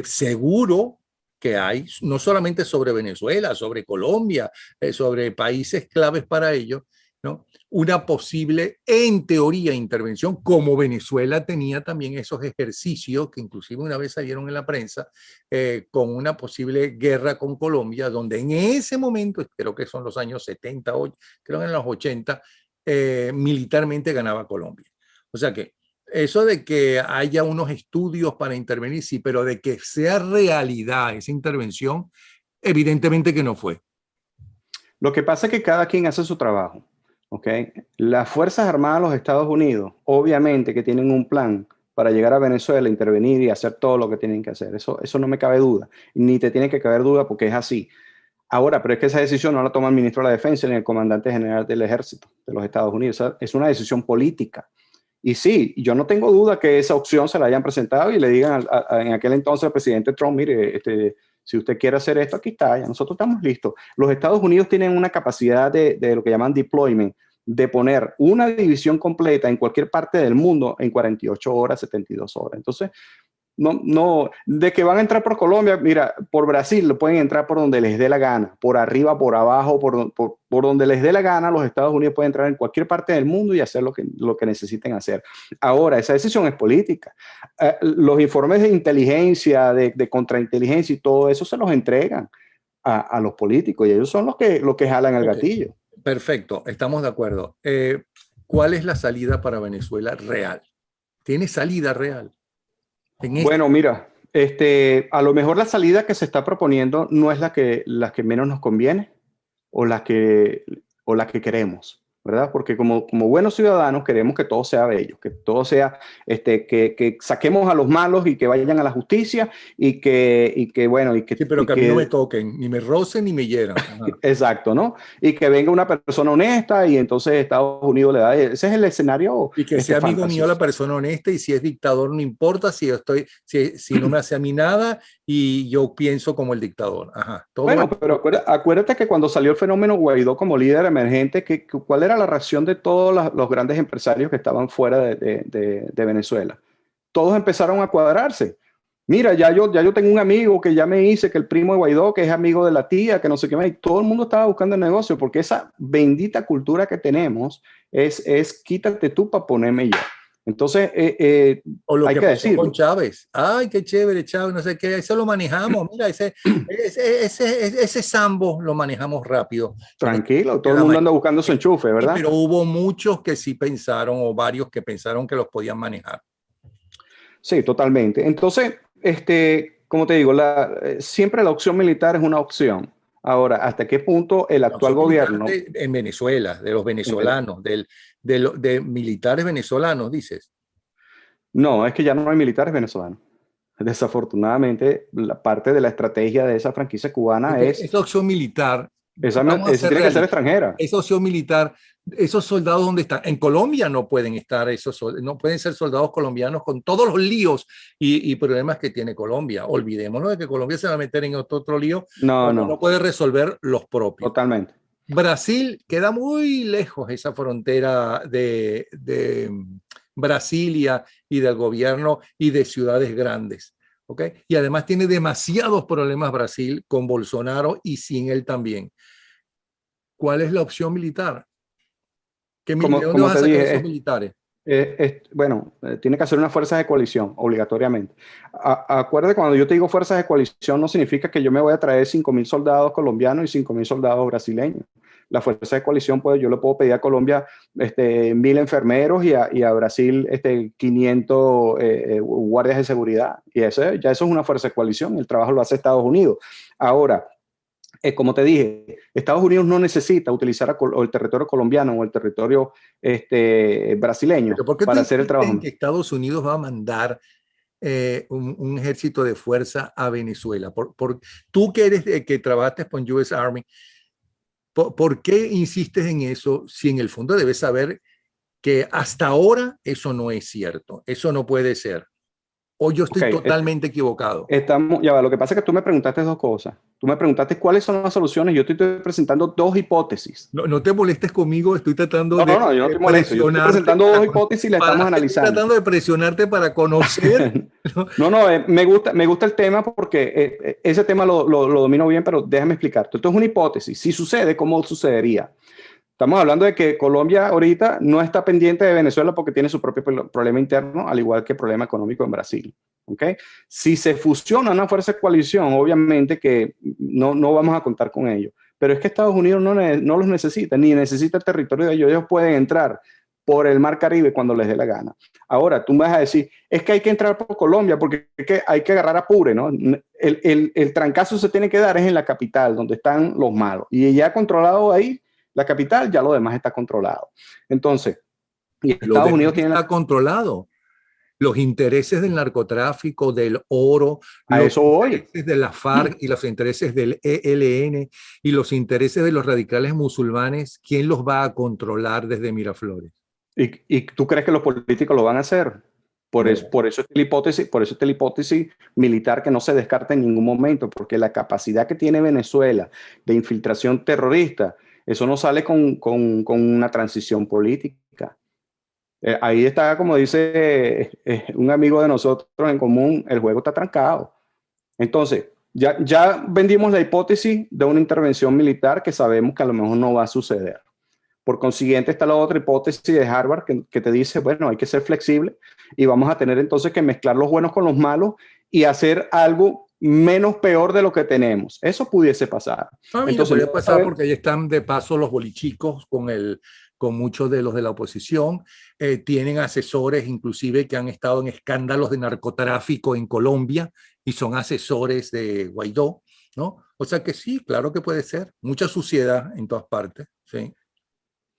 seguro que hay, no solamente sobre Venezuela, sobre Colombia, sobre países claves para ello, ¿no? Una posible, en teoría, intervención, como Venezuela tenía también esos ejercicios que inclusive una vez salieron en la prensa, con una posible guerra con Colombia, donde en ese momento, creo que son los años 70, creo que en los 80, militarmente ganaba Colombia. O sea que eso de que haya unos estudios para intervenir, sí, pero de que sea realidad esa intervención, evidentemente que no fue. Lo que pasa es que cada quien hace su trabajo, ¿ok? Las Fuerzas Armadas de los Estados Unidos, obviamente que tienen un plan para llegar a Venezuela, intervenir y hacer todo lo que tienen que hacer. Eso no me cabe duda, ni te tiene que caber duda porque es así. Ahora, pero es que esa decisión no la toma el ministro de la Defensa ni el comandante general del Ejército de los Estados Unidos. Es una decisión política. Y sí, yo no tengo duda que esa opción se la hayan presentado y le digan en aquel entonces al presidente Trump, mire, si usted quiere hacer esto, aquí está, ya nosotros estamos listos. Los Estados Unidos tienen una capacidad de lo que llaman deployment, de poner una división completa en cualquier parte del mundo en 48 horas, 72 horas. Entonces, no, de que van a entrar por Colombia, mira, por Brasil lo pueden entrar por donde les dé la gana, por arriba, por abajo, por donde les dé la gana. Los Estados Unidos pueden entrar en cualquier parte del mundo y hacer lo que necesiten hacer. Ahora, esa decisión es política. Los informes de inteligencia, de contrainteligencia y todo eso se los entregan a los políticos y ellos son los que jalan el gatillo. Perfecto, estamos de acuerdo. ¿Cuál es la salida para Venezuela real? ¿Tiene salida real? Bueno, mira, a lo mejor la salida que se está proponiendo no es la que menos nos conviene o la que o la que queremos, ¿verdad? Porque como buenos ciudadanos queremos que todo sea bello, que todo sea, que saquemos a los malos y que vayan a la justicia bueno, Sí, pero que a mí no me toquen, ni me rocen ni me hieran. Ajá. exacto, ¿no? Y que venga una persona honesta y entonces Estados Unidos le da, ese es el escenario, Y que sea amigo mío la fantasioso. persona honesta, y si es dictador no importa, si no me hace a mí nada y yo pienso como el dictador. Ajá, todo Bueno, eso. pero acuérdate que cuando salió el fenómeno Guaidó como líder emergente, ¿cuál era la reacción de todos los grandes empresarios que estaban fuera de Venezuela? Todos empezaron a cuadrarse. Mira, ya yo tengo un amigo que ya me dice que el primo de Guaidó, que es amigo de la tía, que no sé qué más, y todo el mundo estaba buscando el negocio, porque esa bendita cultura que tenemos es quítate tú para ponerme yo. Entonces, O lo hay que que pasó con decirlo. Chávez. Ay, qué chévere, Chávez, no sé qué. Eso lo manejamos. Mira, ese sambo lo manejamos rápido. Tranquilo, Que todo el la mundo anda mayoría- buscando su enchufe, Sí, ¿verdad? pero hubo muchos que sí pensaron, o varios que pensaron que los podían manejar. Sí, totalmente. Entonces, como te digo, siempre la opción militar es una opción. Ahora, ¿hasta qué punto el La actual opción militar gobierno, en Venezuela, de los venezolanos, de militares venezolanos, dices. no, es que ya no hay militares venezolanos. Desafortunadamente, la parte de la estrategia de esa franquicia cubana Porque es, esa opción militar, vamos a esa ser tiene que ser realistas, extranjera. esa opción militar, esos soldados donde están, en Colombia no pueden estar, no pueden ser soldados colombianos con todos los líos y problemas que tiene Colombia. Olvidémonos de que Colombia se va a meter en otro lío No, cuando no no, puede resolver los propios. totalmente. Brasil queda muy lejos esa frontera de Brasilia y del gobierno y de ciudades grandes. ¿Okay? Y además tiene demasiados problemas Brasil con Bolsonaro y sin él también. ¿Cuál es la opción militar? ¿De dónde Como vas a te sacar esos dije, militares? bueno, tiene que hacer una fuerza de coalición, obligatoriamente. Acuérdate, cuando yo te digo fuerzas de coalición, no significa que yo me voy a traer 5.000 soldados colombianos y 5.000 soldados brasileños. La fuerza de coalición, pues yo le puedo pedir a Colombia 1.000 enfermeros y a Brasil 500 guardias de seguridad. Y ya eso es una fuerza de coalición. El trabajo lo hace Estados Unidos. Ahora, como te dije, Estados Unidos no necesita utilizar el territorio colombiano o el territorio brasileño Pero ¿por qué tú para hacer el insistes en trabajo. que Estados Unidos va a mandar un ejército de fuerza a Venezuela? Tú que eres que trabajaste con US Army, ¿por qué insistes en eso si en el fondo debes saber que hasta ahora eso no es cierto? Eso no puede ser. O yo Ok, estoy totalmente equivocado. ya va, lo que pasa es que tú me preguntaste dos cosas. Tú me preguntaste cuáles son las soluciones. Yo te estoy presentando dos hipótesis. No, no te molestes conmigo, estoy tratando No, de no, no, yo no estoy molesto. Yo te estoy presionarte presentando dos hipótesis y las estamos estoy analizando. tratando de presionarte para conocer, ¿no? No, no, me gusta el tema porque ese tema lo domino bien, pero déjame explicarte. Esto es una hipótesis. Si sucede, ¿cómo sucedería? Estamos hablando de que Colombia ahorita no está pendiente de Venezuela porque tiene su propio problema interno, al igual que el problema económico en Brasil. ¿Okay? Si se fusiona una fuerza de coalición, obviamente que no vamos a contar con ellos. Pero es que Estados Unidos no los necesita, ni necesita el territorio de ellos. Ellos pueden entrar por el Mar Caribe cuando les dé la gana. Ahora, tú me vas a decir, es que hay que entrar por Colombia porque hay que agarrar apure, ¿no? El trancazo se tiene que dar es en la capital, donde están los malos. Y ya controlado ahí, la capital, ya lo demás está controlado. Entonces, y Lo Estados demás Unidos tiene está controlado. Los intereses del narcotráfico, del oro, a los eso voy. intereses de la FARC y los intereses del ELN y los intereses de los radicales musulmanes, ¿quién los va a controlar desde Miraflores? ¿Y tú crees que los políticos lo van a hacer? No. Por eso está la hipótesis militar que no se descarta en ningún momento, porque la capacidad que tiene Venezuela de infiltración terrorista, eso no sale con una transición política. Ahí está, como dice un amigo de nosotros en común, el juego está trancado. Entonces, ya vendimos la hipótesis de una intervención militar que sabemos que a lo mejor no va a suceder. Por consiguiente, está la otra hipótesis de Harvard que te dice, bueno, hay que ser flexible y vamos a tener entonces que mezclar los buenos con los malos y hacer algo menos peor de lo que tenemos. Eso pudiese pasar. Mira, Entonces, podría pasar porque ahí están de paso los bolichicos con muchos de los de la oposición. Tienen asesores inclusive que han estado en escándalos de narcotráfico en Colombia y son asesores de Guaidó, ¿no? O sea que sí, claro que puede ser. Mucha suciedad en todas partes, sí.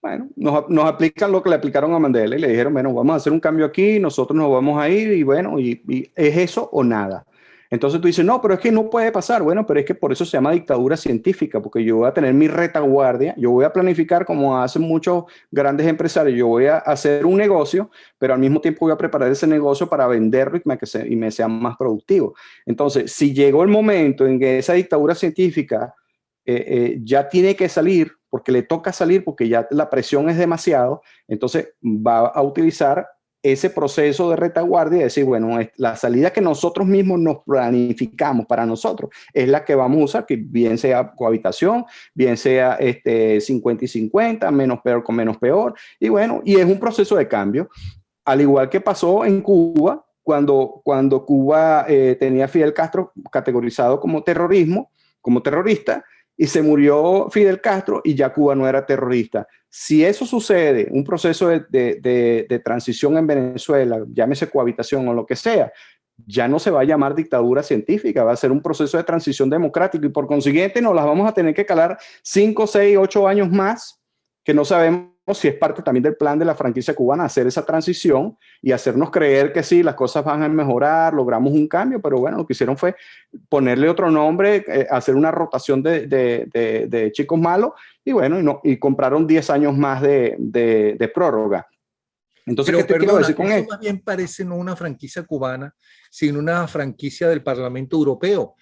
Bueno, nos aplican lo que le aplicaron a Mandela y le dijeron, bueno, vamos a hacer un cambio aquí, nosotros nos vamos a ir y bueno, y es eso o nada. Entonces tú dices, no, pero es que no puede pasar. Bueno, pero es que por eso se llama dictadura científica, porque yo voy a tener mi retaguardia, yo voy a planificar como hacen muchos grandes empresarios, yo voy a hacer un negocio, pero al mismo tiempo voy a preparar ese negocio para venderlo y me sea más productivo. Entonces, si llegó el momento en que esa dictadura científica ya tiene que salir, porque le toca salir, porque ya la presión es demasiado, entonces va a utilizar ese proceso de retaguardia y decir, bueno, la salida que nosotros mismos nos planificamos para nosotros es la que vamos a usar, que bien sea cohabitación, bien sea 50 y 50, menos peor con menos peor, y bueno, y es un proceso de cambio, al igual que pasó en Cuba, cuando Cuba tenía a Fidel Castro categorizado como terrorismo, como terrorista, y se murió Fidel Castro y ya Cuba no era terrorista. Si eso sucede, un proceso de transición en Venezuela, llámese cohabitación o lo que sea, ya no se va a llamar dictadura científica, va a ser un proceso de transición democrático y por consiguiente nos las vamos a tener que calar 5, 6, 8 años más, que no sabemos si es parte también del plan de la franquicia cubana, hacer esa transición y hacernos creer que sí, las cosas van a mejorar, logramos un cambio, pero bueno, lo que hicieron fue ponerle otro nombre, hacer una rotación de chicos malos y bueno, y compraron 10 años más de prórroga. Entonces, Pero ¿qué te quiero perdona, decir con eso esto? más bien parece no una franquicia cubana, sino una franquicia del Parlamento Europeo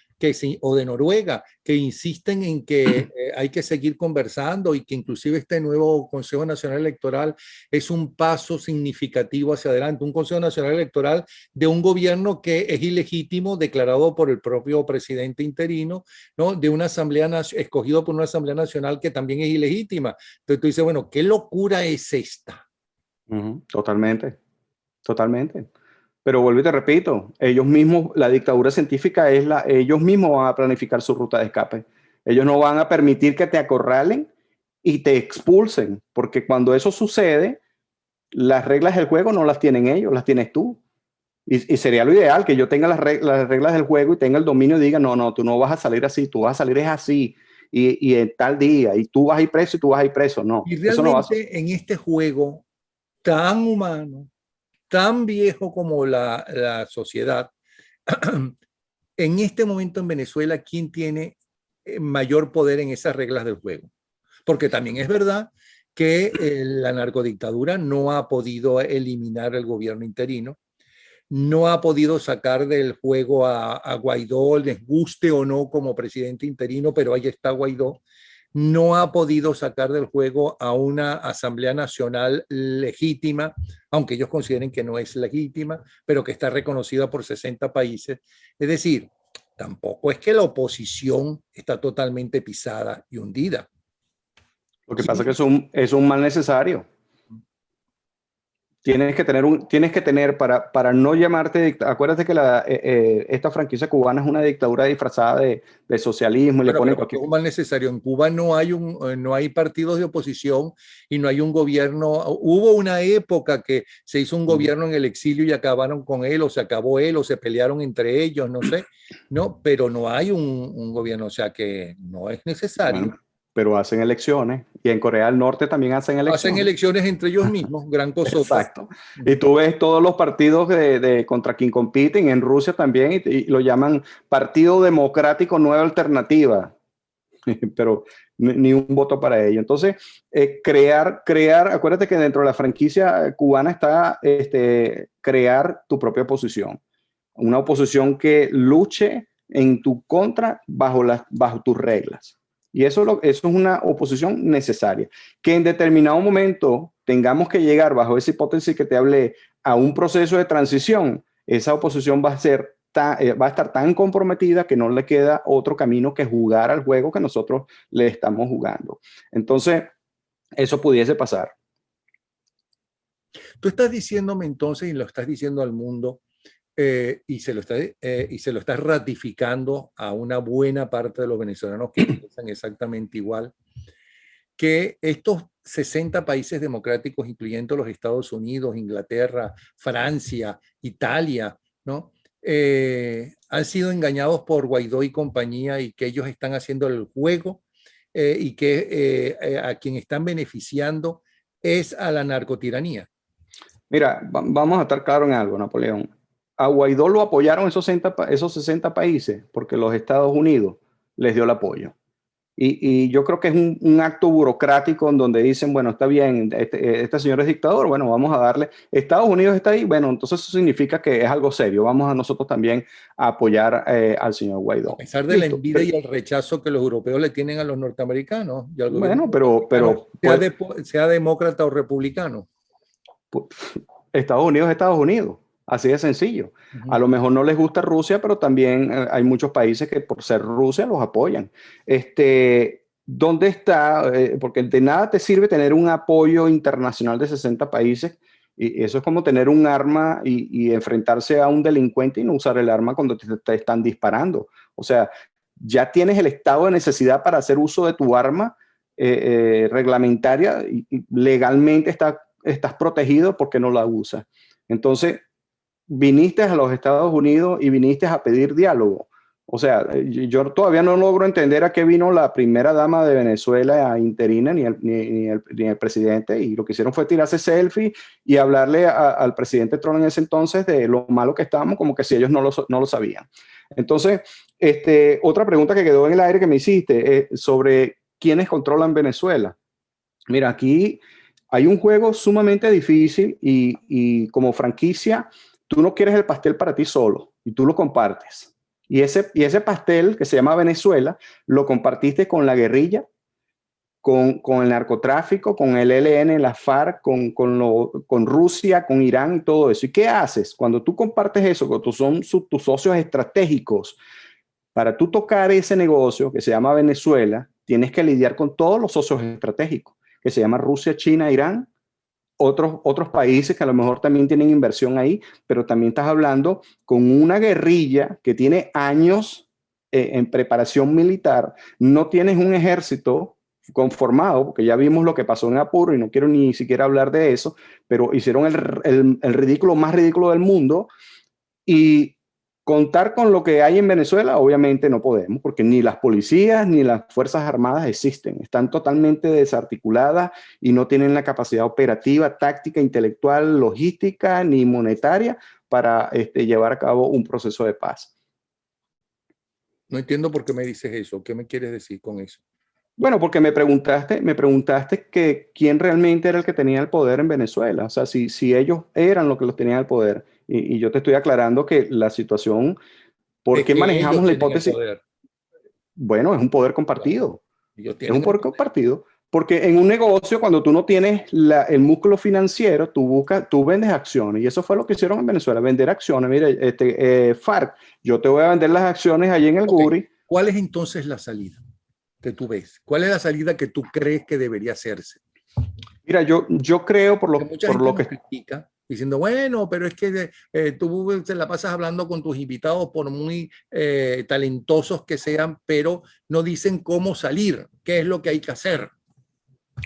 o de Noruega, que insisten en que hay que seguir conversando y que inclusive este nuevo Consejo Nacional Electoral es un paso significativo hacia adelante, un Consejo Nacional Electoral de un gobierno que es ilegítimo, declarado por el propio presidente interino, ¿no? De una asamblea escogido por una Asamblea Nacional que también es ilegítima. Entonces tú dices, bueno, ¿qué locura es esta? Totalmente, totalmente. Pero vuelvo y te repito, ellos mismos, la dictadura científica ellos mismos van a planificar su ruta de escape. Ellos no van a permitir que te acorralen y te expulsen, porque cuando eso sucede, las reglas del juego no las tienen ellos, las tienes tú. Y sería lo ideal que yo tenga las reglas del juego y tenga el dominio y diga, no, no, tú no vas a salir así, tú vas a salir es así, y en tal día, y tú vas a ir preso y tú vas a ir preso. No, Y eso no va a realmente en este juego tan humano, tan viejo como la sociedad, en este momento en Venezuela, ¿quién tiene mayor poder en esas reglas del juego? Porque también es verdad que la narcodictadura no ha podido eliminar el gobierno interino, no ha podido sacar del juego a Guaidó, les guste o no como presidente interino, pero ahí está Guaidó. No ha podido sacar del juego a una Asamblea Nacional legítima, aunque ellos consideren que no es legítima, pero que está reconocida por 60 países. Es decir, tampoco es que la oposición está totalmente pisada y hundida. Lo que pasa es que es un mal necesario. Tienes que tener para no llamarte, acuérdate que esta franquicia cubana es una dictadura disfrazada de socialismo y le Bueno, ponen pero cualquier... es un mal necesario. En Cuba no hay partidos de oposición y no hay un gobierno. Hubo una época que se hizo un gobierno en el exilio y acabaron con él, o se acabó él, o se pelearon entre ellos, no sé. No, pero no hay un gobierno, o sea que no es necesario. Bueno, pero hacen elecciones y en Corea del Norte también hacen Hacen elecciones. elecciones entre ellos mismos, gran cosota. Exacto. Y tú ves todos los partidos contra quien compiten en Rusia también y lo llaman Partido Democrático Nueva Alternativa, pero ni un voto para ello. Entonces, acuérdate que dentro de la franquicia cubana está crear tu propia oposición, una oposición que luche en tu contra bajo tus reglas. Y eso es una oposición necesaria. Que en determinado momento tengamos que llegar, bajo esa hipótesis que te hablé, a un proceso de transición, esa oposición va a estar tan comprometida que no le queda otro camino que jugar al juego que nosotros le estamos jugando. Entonces, eso pudiese pasar. Tú estás diciéndome entonces, y lo estás diciendo al mundo, y se lo está ratificando a una buena parte de los venezolanos que piensan exactamente igual, que estos 60 países democráticos, incluyendo los Estados Unidos, Inglaterra, Francia, Italia, ¿no? Han sido engañados por Guaidó y compañía y que ellos están haciendo el juego y que a quien están beneficiando es a la narcotiranía. Mira, vamos a estar claros en algo, Napoleón. A Guaidó lo apoyaron esos 60 países porque los Estados Unidos les dio el apoyo. Y yo creo que es un acto burocrático en donde dicen, bueno, está bien, este señor es dictador, bueno, vamos a darle, Estados Unidos está ahí, bueno, entonces eso significa que es algo serio, vamos a nosotros también a apoyar al señor Guaidó. A pesar de la envidia y el rechazo que los europeos le tienen a los norteamericanos y al gobierno bueno, sea demócrata o republicano. Estados Unidos es Estados Unidos. Así de sencillo. A lo mejor no les gusta Rusia, pero también hay muchos países que por ser Rusia los apoyan. ¿Dónde está? Porque de nada te sirve tener un apoyo internacional de 60 países y eso es como tener un arma y enfrentarse a un delincuente y no usar el arma cuando te están disparando. O sea, ya tienes el estado de necesidad para hacer uso de tu arma reglamentaria y legalmente estás protegido porque no la usas. Entonces, viniste a los Estados Unidos y viniste a pedir diálogo. O sea, yo todavía no logro entender a qué vino la primera dama de Venezuela interina, ni el presidente, y lo que hicieron fue tirarse selfie y hablarle al presidente Trump en ese entonces de lo malo que estábamos, como que si ellos no lo sabían. Entonces, otra pregunta que quedó en el aire que me hiciste sobre quiénes controlan Venezuela. Mira, aquí hay un juego sumamente difícil y como franquicia, tú no quieres el pastel para ti solo y tú lo compartes. Y ese pastel que se llama Venezuela, lo compartiste con la guerrilla, con el narcotráfico, con el ELN, la FARC, con Rusia, con Irán y todo eso. ¿Y qué haces? Cuando tú compartes eso, que son tus socios estratégicos, para tú tocar ese negocio que se llama Venezuela, tienes que lidiar con todos los socios estratégicos, que se llama Rusia, China, Irán, otros países que a lo mejor también tienen inversión ahí, pero también estás hablando con una guerrilla que tiene años en preparación militar, no tienes un ejército conformado, porque ya vimos lo que pasó en Apuro y no quiero ni siquiera hablar de eso, pero hicieron el ridículo más ridículo del mundo y contar con lo que hay en Venezuela, obviamente no podemos, porque ni las policías ni las Fuerzas Armadas existen. Están totalmente desarticuladas y no tienen la capacidad operativa, táctica, intelectual, logística ni monetaria para llevar a cabo un proceso de paz. No entiendo por qué me dices eso. ¿Qué me quieres decir con eso? Bueno, porque me preguntaste que quién realmente era el que tenía el poder en Venezuela. O sea, si ellos eran los que los tenían el poder. Y yo te estoy aclarando que la situación, ¿por qué manejamos la hipótesis? Bueno, es un poder compartido. Es un poder compartido. Porque en un negocio, cuando tú no tienes el músculo financiero, tú vendes acciones. Y eso fue lo que hicieron en Venezuela, vender acciones. Mire, FARC, yo te voy a vender las acciones allí en el Guri. ¿Cuál es entonces la salida que tú ves? ¿Cuál es la salida que tú crees que debería hacerse? Mira, yo creo por lo que critica, diciendo, bueno, pero es que tú te la pasas hablando con tus invitados por muy talentosos que sean, pero no dicen cómo salir, qué es lo que hay que hacer.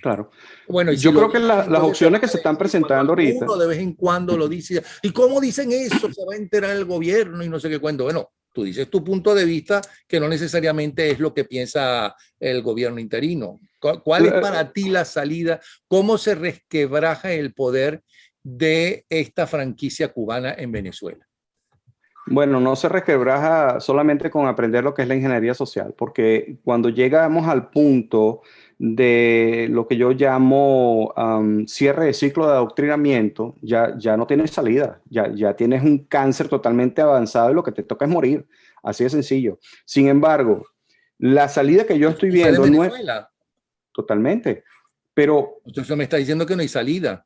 Claro. Bueno, yo creo que las opciones que se están presentando ahorita. Uno de vez en cuando lo dice, ¿y cómo dicen eso? Se va a enterar el gobierno y no sé qué cuento. Bueno, tú dices tu punto de vista, que no necesariamente es lo que piensa el gobierno interino. ¿Cuál es para ti la salida? ¿Cómo se resquebraja el poder de esta franquicia cubana en Venezuela? Bueno, no se resquebraja solamente con aprender lo que es la ingeniería social, porque cuando llegamos al punto de lo que yo llamo cierre de ciclo de adoctrinamiento, ya no tienes salida, ya tienes un cáncer totalmente avanzado y lo que te toca es morir, así de sencillo. Sin embargo, la salida que yo estoy viendo no es totalmente, pero... Entonces me está diciendo que no hay salida.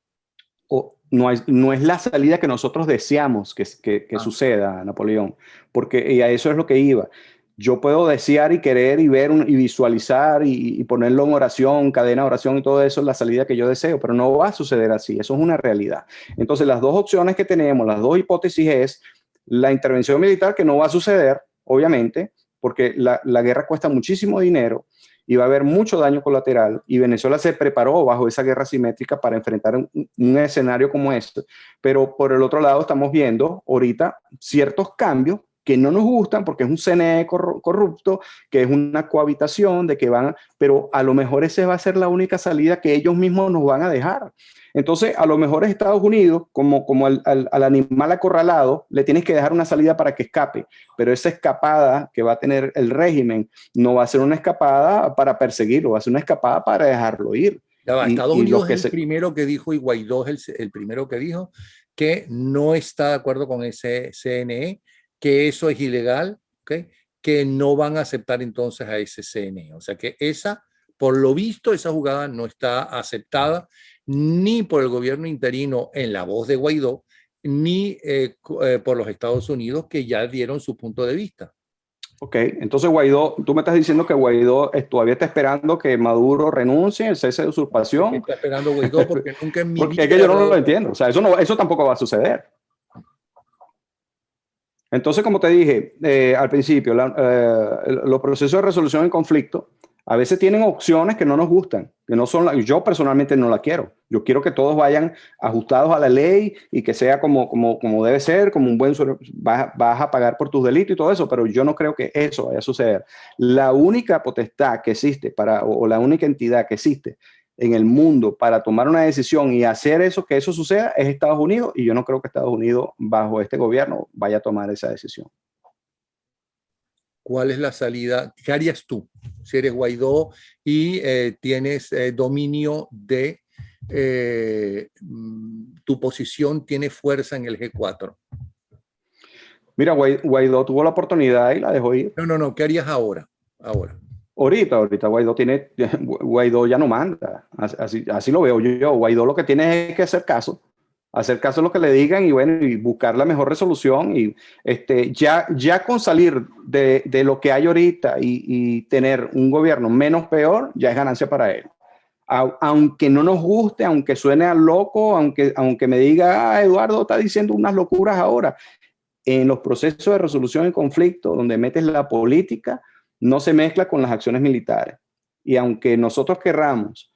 No es la salida que nosotros deseamos que suceda, Napoleón, porque a eso es lo que iba. Yo puedo desear y querer y ver y visualizar y ponerlo en oración, cadena de oración y todo eso es la salida que yo deseo, pero no va a suceder así, eso es una realidad. Entonces las dos opciones que tenemos, las dos hipótesis es la intervención militar, que no va a suceder, obviamente, porque la guerra cuesta muchísimo dinero y va a haber mucho daño colateral, y Venezuela se preparó bajo esa guerra simétrica para enfrentar un escenario como este, pero por el otro lado estamos viendo ahorita ciertos cambios que no nos gustan porque es un CNE corrupto, que es una cohabitación de que pero a lo mejor esa va a ser la única salida que ellos mismos nos van a dejar. Entonces, a lo mejor Estados Unidos, como al animal acorralado, le tienes que dejar una salida para que escape, pero esa escapada que va a tener el régimen no va a ser una escapada para perseguirlo, va a ser una escapada para dejarlo ir. Ya va, Estados Unidos es el primero que dijo, y Guaidó es el primero que dijo que no está de acuerdo con ese CNE, que eso es ilegal, ¿okay? Que no van a aceptar entonces a ese CNE. O sea que por lo visto, esa jugada no está aceptada ni por el gobierno interino en la voz de Guaidó, ni por los Estados Unidos, que ya dieron su punto de vista. Ok, entonces Guaidó, tú me estás diciendo que Guaidó todavía está esperando que Maduro renuncie, el cese de usurpación. Está esperando Guaidó porque nunca en mi porque vida... es que yo no lo entiendo, o sea, eso tampoco va a suceder. Entonces, como te dije al principio, los procesos de resolución en conflicto a veces tienen opciones que no nos gustan, que no son yo personalmente no la quiero. Yo quiero que todos vayan ajustados a la ley y que sea como debe ser, como un buen vas a pagar por tus delitos y todo eso, pero yo no creo que eso vaya a suceder. La única potestad que existe o la única entidad que existe en el mundo para tomar una decisión y hacer eso, que eso suceda, es Estados Unidos, y yo no creo que Estados Unidos, bajo este gobierno, vaya a tomar esa decisión. ¿Cuál es la salida? ¿Qué harías tú si eres Guaidó y tienes dominio de tu posición, tiene fuerza en el G4? Mira, Guaidó tuvo la oportunidad y la dejó ir. No, ¿qué harías ahora? Ahorita Guaidó ya no manda, así lo veo yo. Guaidó lo que tiene es que hacer caso a lo que le digan y buscar la mejor resolución y ya con salir de lo que hay ahorita y tener un gobierno menos peor, ya es ganancia para él. Aunque no nos guste, aunque suene a loco, aunque me diga, Eduardo está diciendo unas locuras ahora, en los procesos de resolución de conflicto, donde metes la política, no se mezcla con las acciones militares. Y aunque nosotros querramos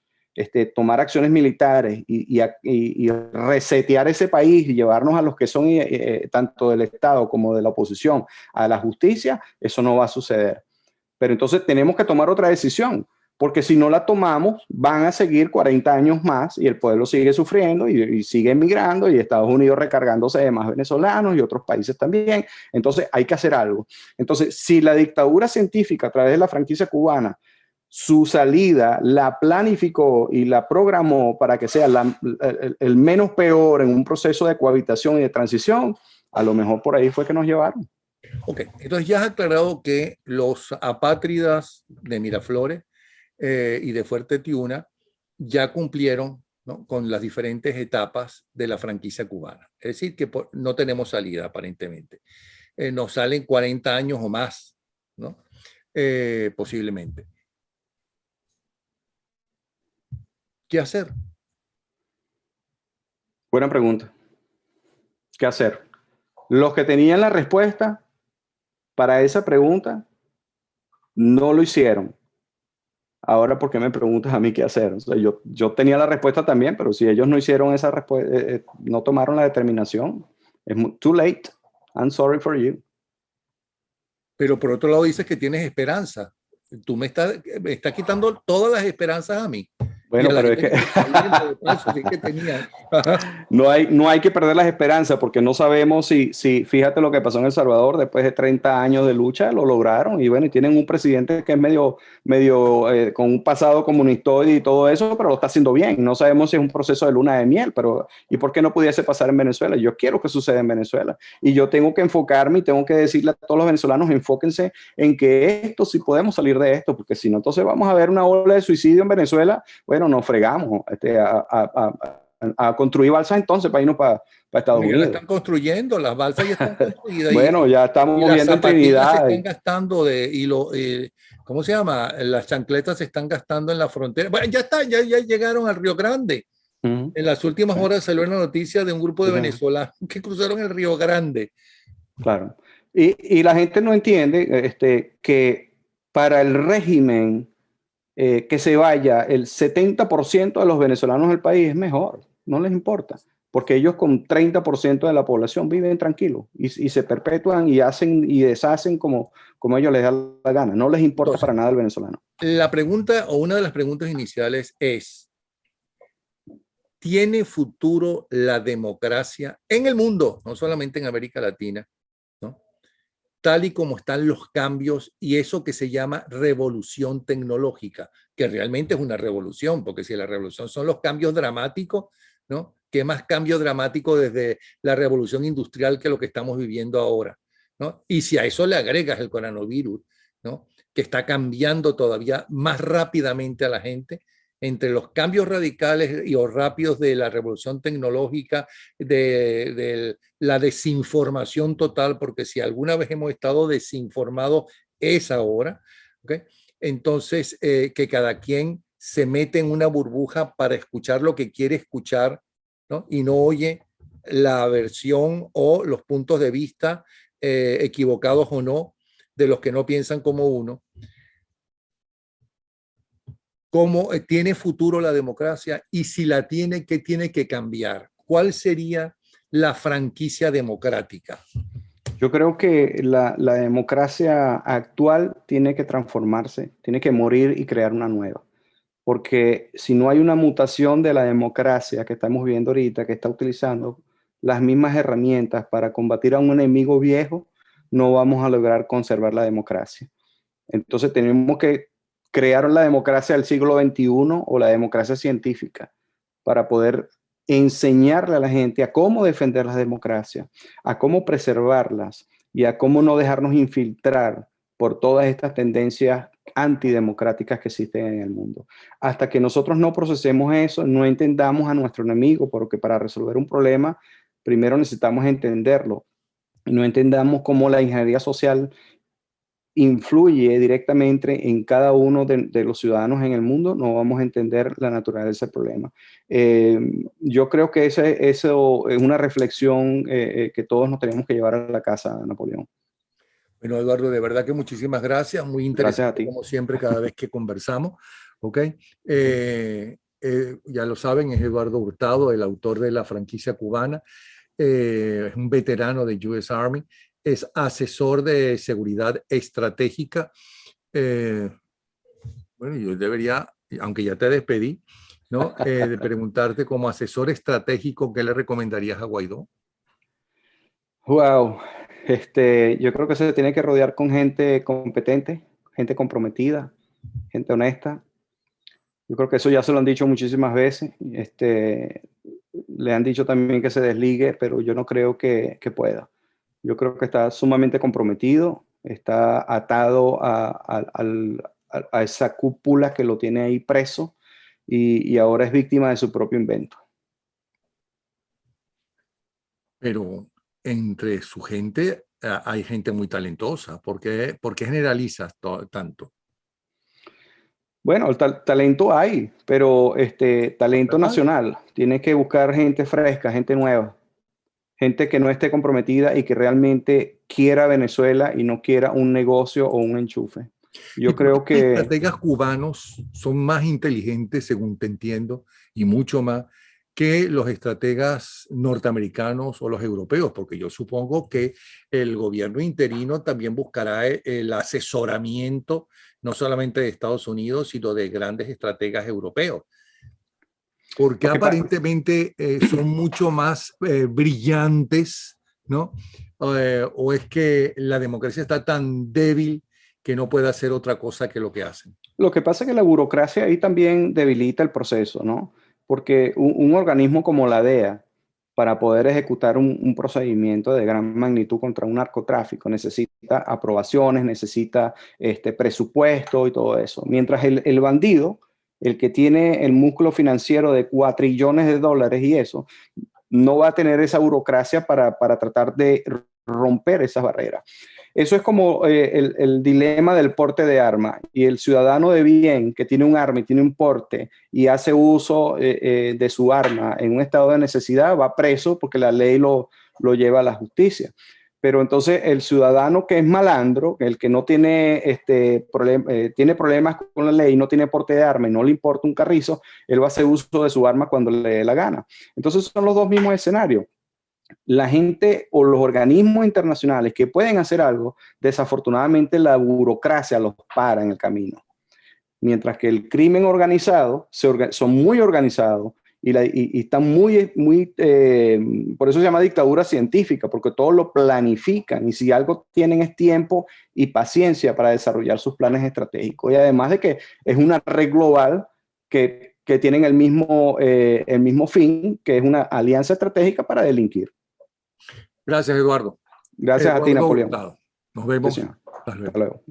tomar acciones militares y resetear ese país y llevarnos a los que son tanto del Estado como de la oposición a la justicia, eso no va a suceder. Pero entonces tenemos que tomar otra decisión, porque si no la tomamos, van a seguir 40 años más y el pueblo sigue sufriendo y sigue emigrando y Estados Unidos recargándose de más venezolanos y otros países también. Entonces hay que hacer algo. Entonces, si la dictadura científica a través de la franquicia cubana, su salida la planificó y la programó para que sea el menos peor en un proceso de cohabitación y de transición, a lo mejor por ahí fue que nos llevaron. Ok, entonces ya has aclarado que los apátridas de Miraflores y de Fuerte Tiuna ya cumplieron, ¿no?, con las diferentes etapas de la franquicia cubana. Es decir, que no tenemos salida aparentemente. Nos salen 40 años o más, ¿no? Posiblemente. ¿Qué hacer? Buena pregunta. ¿Qué hacer? Los que tenían la respuesta para esa pregunta no lo hicieron. Ahora, ¿por qué me preguntas a mí qué hacer? O sea, yo tenía la respuesta también, pero si ellos no hicieron esa respuesta, no tomaron la determinación, es too late. I'm sorry for you. Pero por otro lado dices que tienes esperanza. Tú me estás quitando todas las esperanzas a mí. Bueno, pero es que no hay que perder las esperanzas, porque no sabemos si fíjate lo que pasó en El Salvador, después de 30 años de lucha lo lograron, y bueno, y tienen un presidente que es medio con un pasado comunistoide y todo eso, pero lo está haciendo bien. No sabemos si es un proceso de luna de miel, pero ¿y por qué no pudiese pasar en Venezuela? Yo quiero que suceda en Venezuela, y yo tengo que enfocarme y tengo que decirle a todos los venezolanos, enfóquense en que esto sí podemos salir de esto, porque si no, entonces vamos a ver una ola de suicidio en Venezuela. Bueno, nos fregamos a construir balsas entonces para irnos para Estados Unidos. Ya están construyendo, las balsas ya están construidas. Bueno, ya estamos moviendo en Trinidad. Se están gastando ¿cómo se llama? Las chancletas se están gastando en la frontera. Bueno, ya llegaron al Río Grande. En las últimas horas salió una noticia de un grupo de venezolanos que cruzaron el Río Grande. Claro. Y la gente no entiende que para el régimen que se vaya el 70% de los venezolanos del país es mejor, no les importa, porque ellos con 30% de la población viven tranquilos y se perpetúan y hacen y deshacen como ellos les da la gana. No les importa Entonces, para nada el venezolano. la pregunta o una de las preguntas iniciales es, ¿tiene futuro la democracia en el mundo, no solamente en América Latina, ¿no? Tal y como están los cambios y eso que se llama revolución tecnológica, que realmente es una revolución, porque si la revolución son los cambios dramáticos, ¿no? ¿Qué más cambio dramático desde la revolución industrial que lo que estamos viviendo ahora, ¿no? Y si a eso le agregas el coronavirus, ¿no? Que está cambiando todavía más rápidamente a la gente, entre los cambios radicales y o rápidos de la revolución tecnológica, de la desinformación total, porque si alguna vez hemos estado desinformados es ahora, ¿okay? Entonces, que cada quien se mete en una burbuja para escuchar lo que quiere escuchar, ¿no? Y no oye la versión o los puntos de vista equivocados o no de los que no piensan como uno. ¿Cómo tiene futuro la democracia? Y si la tiene, ¿qué tiene que cambiar? ¿Cuál sería la franquicia democrática? Yo creo que la democracia actual tiene que transformarse, tiene que morir y crear una nueva. Porque si no hay una mutación de la democracia que estamos viendo ahorita, que está utilizando las mismas herramientas para combatir a un enemigo viejo, no vamos a lograr conservar la democracia. Entonces tenemos que crear la democracia del siglo XXI o la democracia científica para poder enseñarle a la gente a cómo defender las democracias, a cómo preservarlas y a cómo no dejarnos infiltrar por todas estas tendencias antidemocráticas que existen en el mundo. Hasta que nosotros no procesemos eso, no entendamos a nuestro enemigo, porque para resolver un problema, primero necesitamos entenderlo. No entendamos cómo la ingeniería social influye directamente en cada uno de los ciudadanos en el mundo, no vamos a entender la naturaleza del problema. Yo creo que eso es una reflexión que todos nos tenemos que llevar a la casa, Napoleón. Bueno, Eduardo, de verdad que muchísimas gracias. Muy Gracias a interesante, ti. como siempre, cada vez que conversamos. ¿Ok? Ya lo saben, es Eduardo Hurtado, el autor de La franquicia cubana. Es un veterano de US Army. Es asesor de seguridad estratégica. Bueno, yo debería, aunque ya te despedí, ¿no? De preguntarte como asesor estratégico, ¿qué le recomendarías a Guaidó? Wow. Yo creo que se tiene que rodear con gente competente, gente comprometida, gente honesta. Yo creo que eso ya se lo han dicho muchísimas veces. Le han dicho también que se desligue, pero yo no creo que pueda. Yo creo que está sumamente comprometido, está atado a esa cúpula que lo tiene ahí preso y ahora es víctima de su propio invento. Pero entre su gente hay gente muy talentosa. ¿Por qué generalizas tanto? Bueno, el talento hay, pero talento ¿Verdad? nacional. Tiene que buscar gente fresca, gente nueva, gente que no esté comprometida y que realmente quiera Venezuela y no quiera un negocio o un enchufe. ¿Y Yo por qué creo los que estrategas cubanos son más inteligentes, según te entiendo, y mucho más que los estrategas norteamericanos o los europeos? Porque yo supongo que el gobierno interino también buscará el asesoramiento, no solamente de Estados Unidos, sino de grandes estrategas europeos. Porque lo que pasa, aparentemente son mucho más brillantes, ¿no? ¿O es que la democracia está tan débil que no puede hacer otra cosa que lo que hacen? Lo que pasa es que la burocracia ahí también debilita el proceso, ¿no? Porque un organismo como la DEA, para poder ejecutar un procedimiento de gran magnitud contra un narcotráfico, necesita aprobaciones, necesita presupuesto y todo eso. Mientras el bandido, el que tiene el músculo financiero de cuatrillones de dólares y eso, no va a tener esa burocracia para tratar de romper esas barreras. Eso es como el dilema del porte de arma. Y el ciudadano de bien que tiene un arma y tiene un porte y hace uso de su arma en un estado de necesidad va preso porque la ley lo lleva a la justicia. pero entonces el ciudadano que es malandro, el que no tiene, tiene problemas con la ley, no tiene porte de arma y no le importa un carrizo, él va a hacer uso de su arma cuando le dé la gana. Entonces son los dos mismos escenarios. La gente o los organismos internacionales que pueden hacer algo, desafortunadamente la burocracia los para en el camino. Mientras que el crimen organizado son muy organizados y están por eso se llama dictadura científica, porque todo lo planifican y si algo tienen es tiempo y paciencia para desarrollar sus planes estratégicos. Y además de que es una red global que tienen el mismo fin, que es una alianza estratégica para delinquir. Gracias, Eduardo. Gracias a ti, Napoleón. Nos vemos. Sí, Hasta luego. Hasta luego.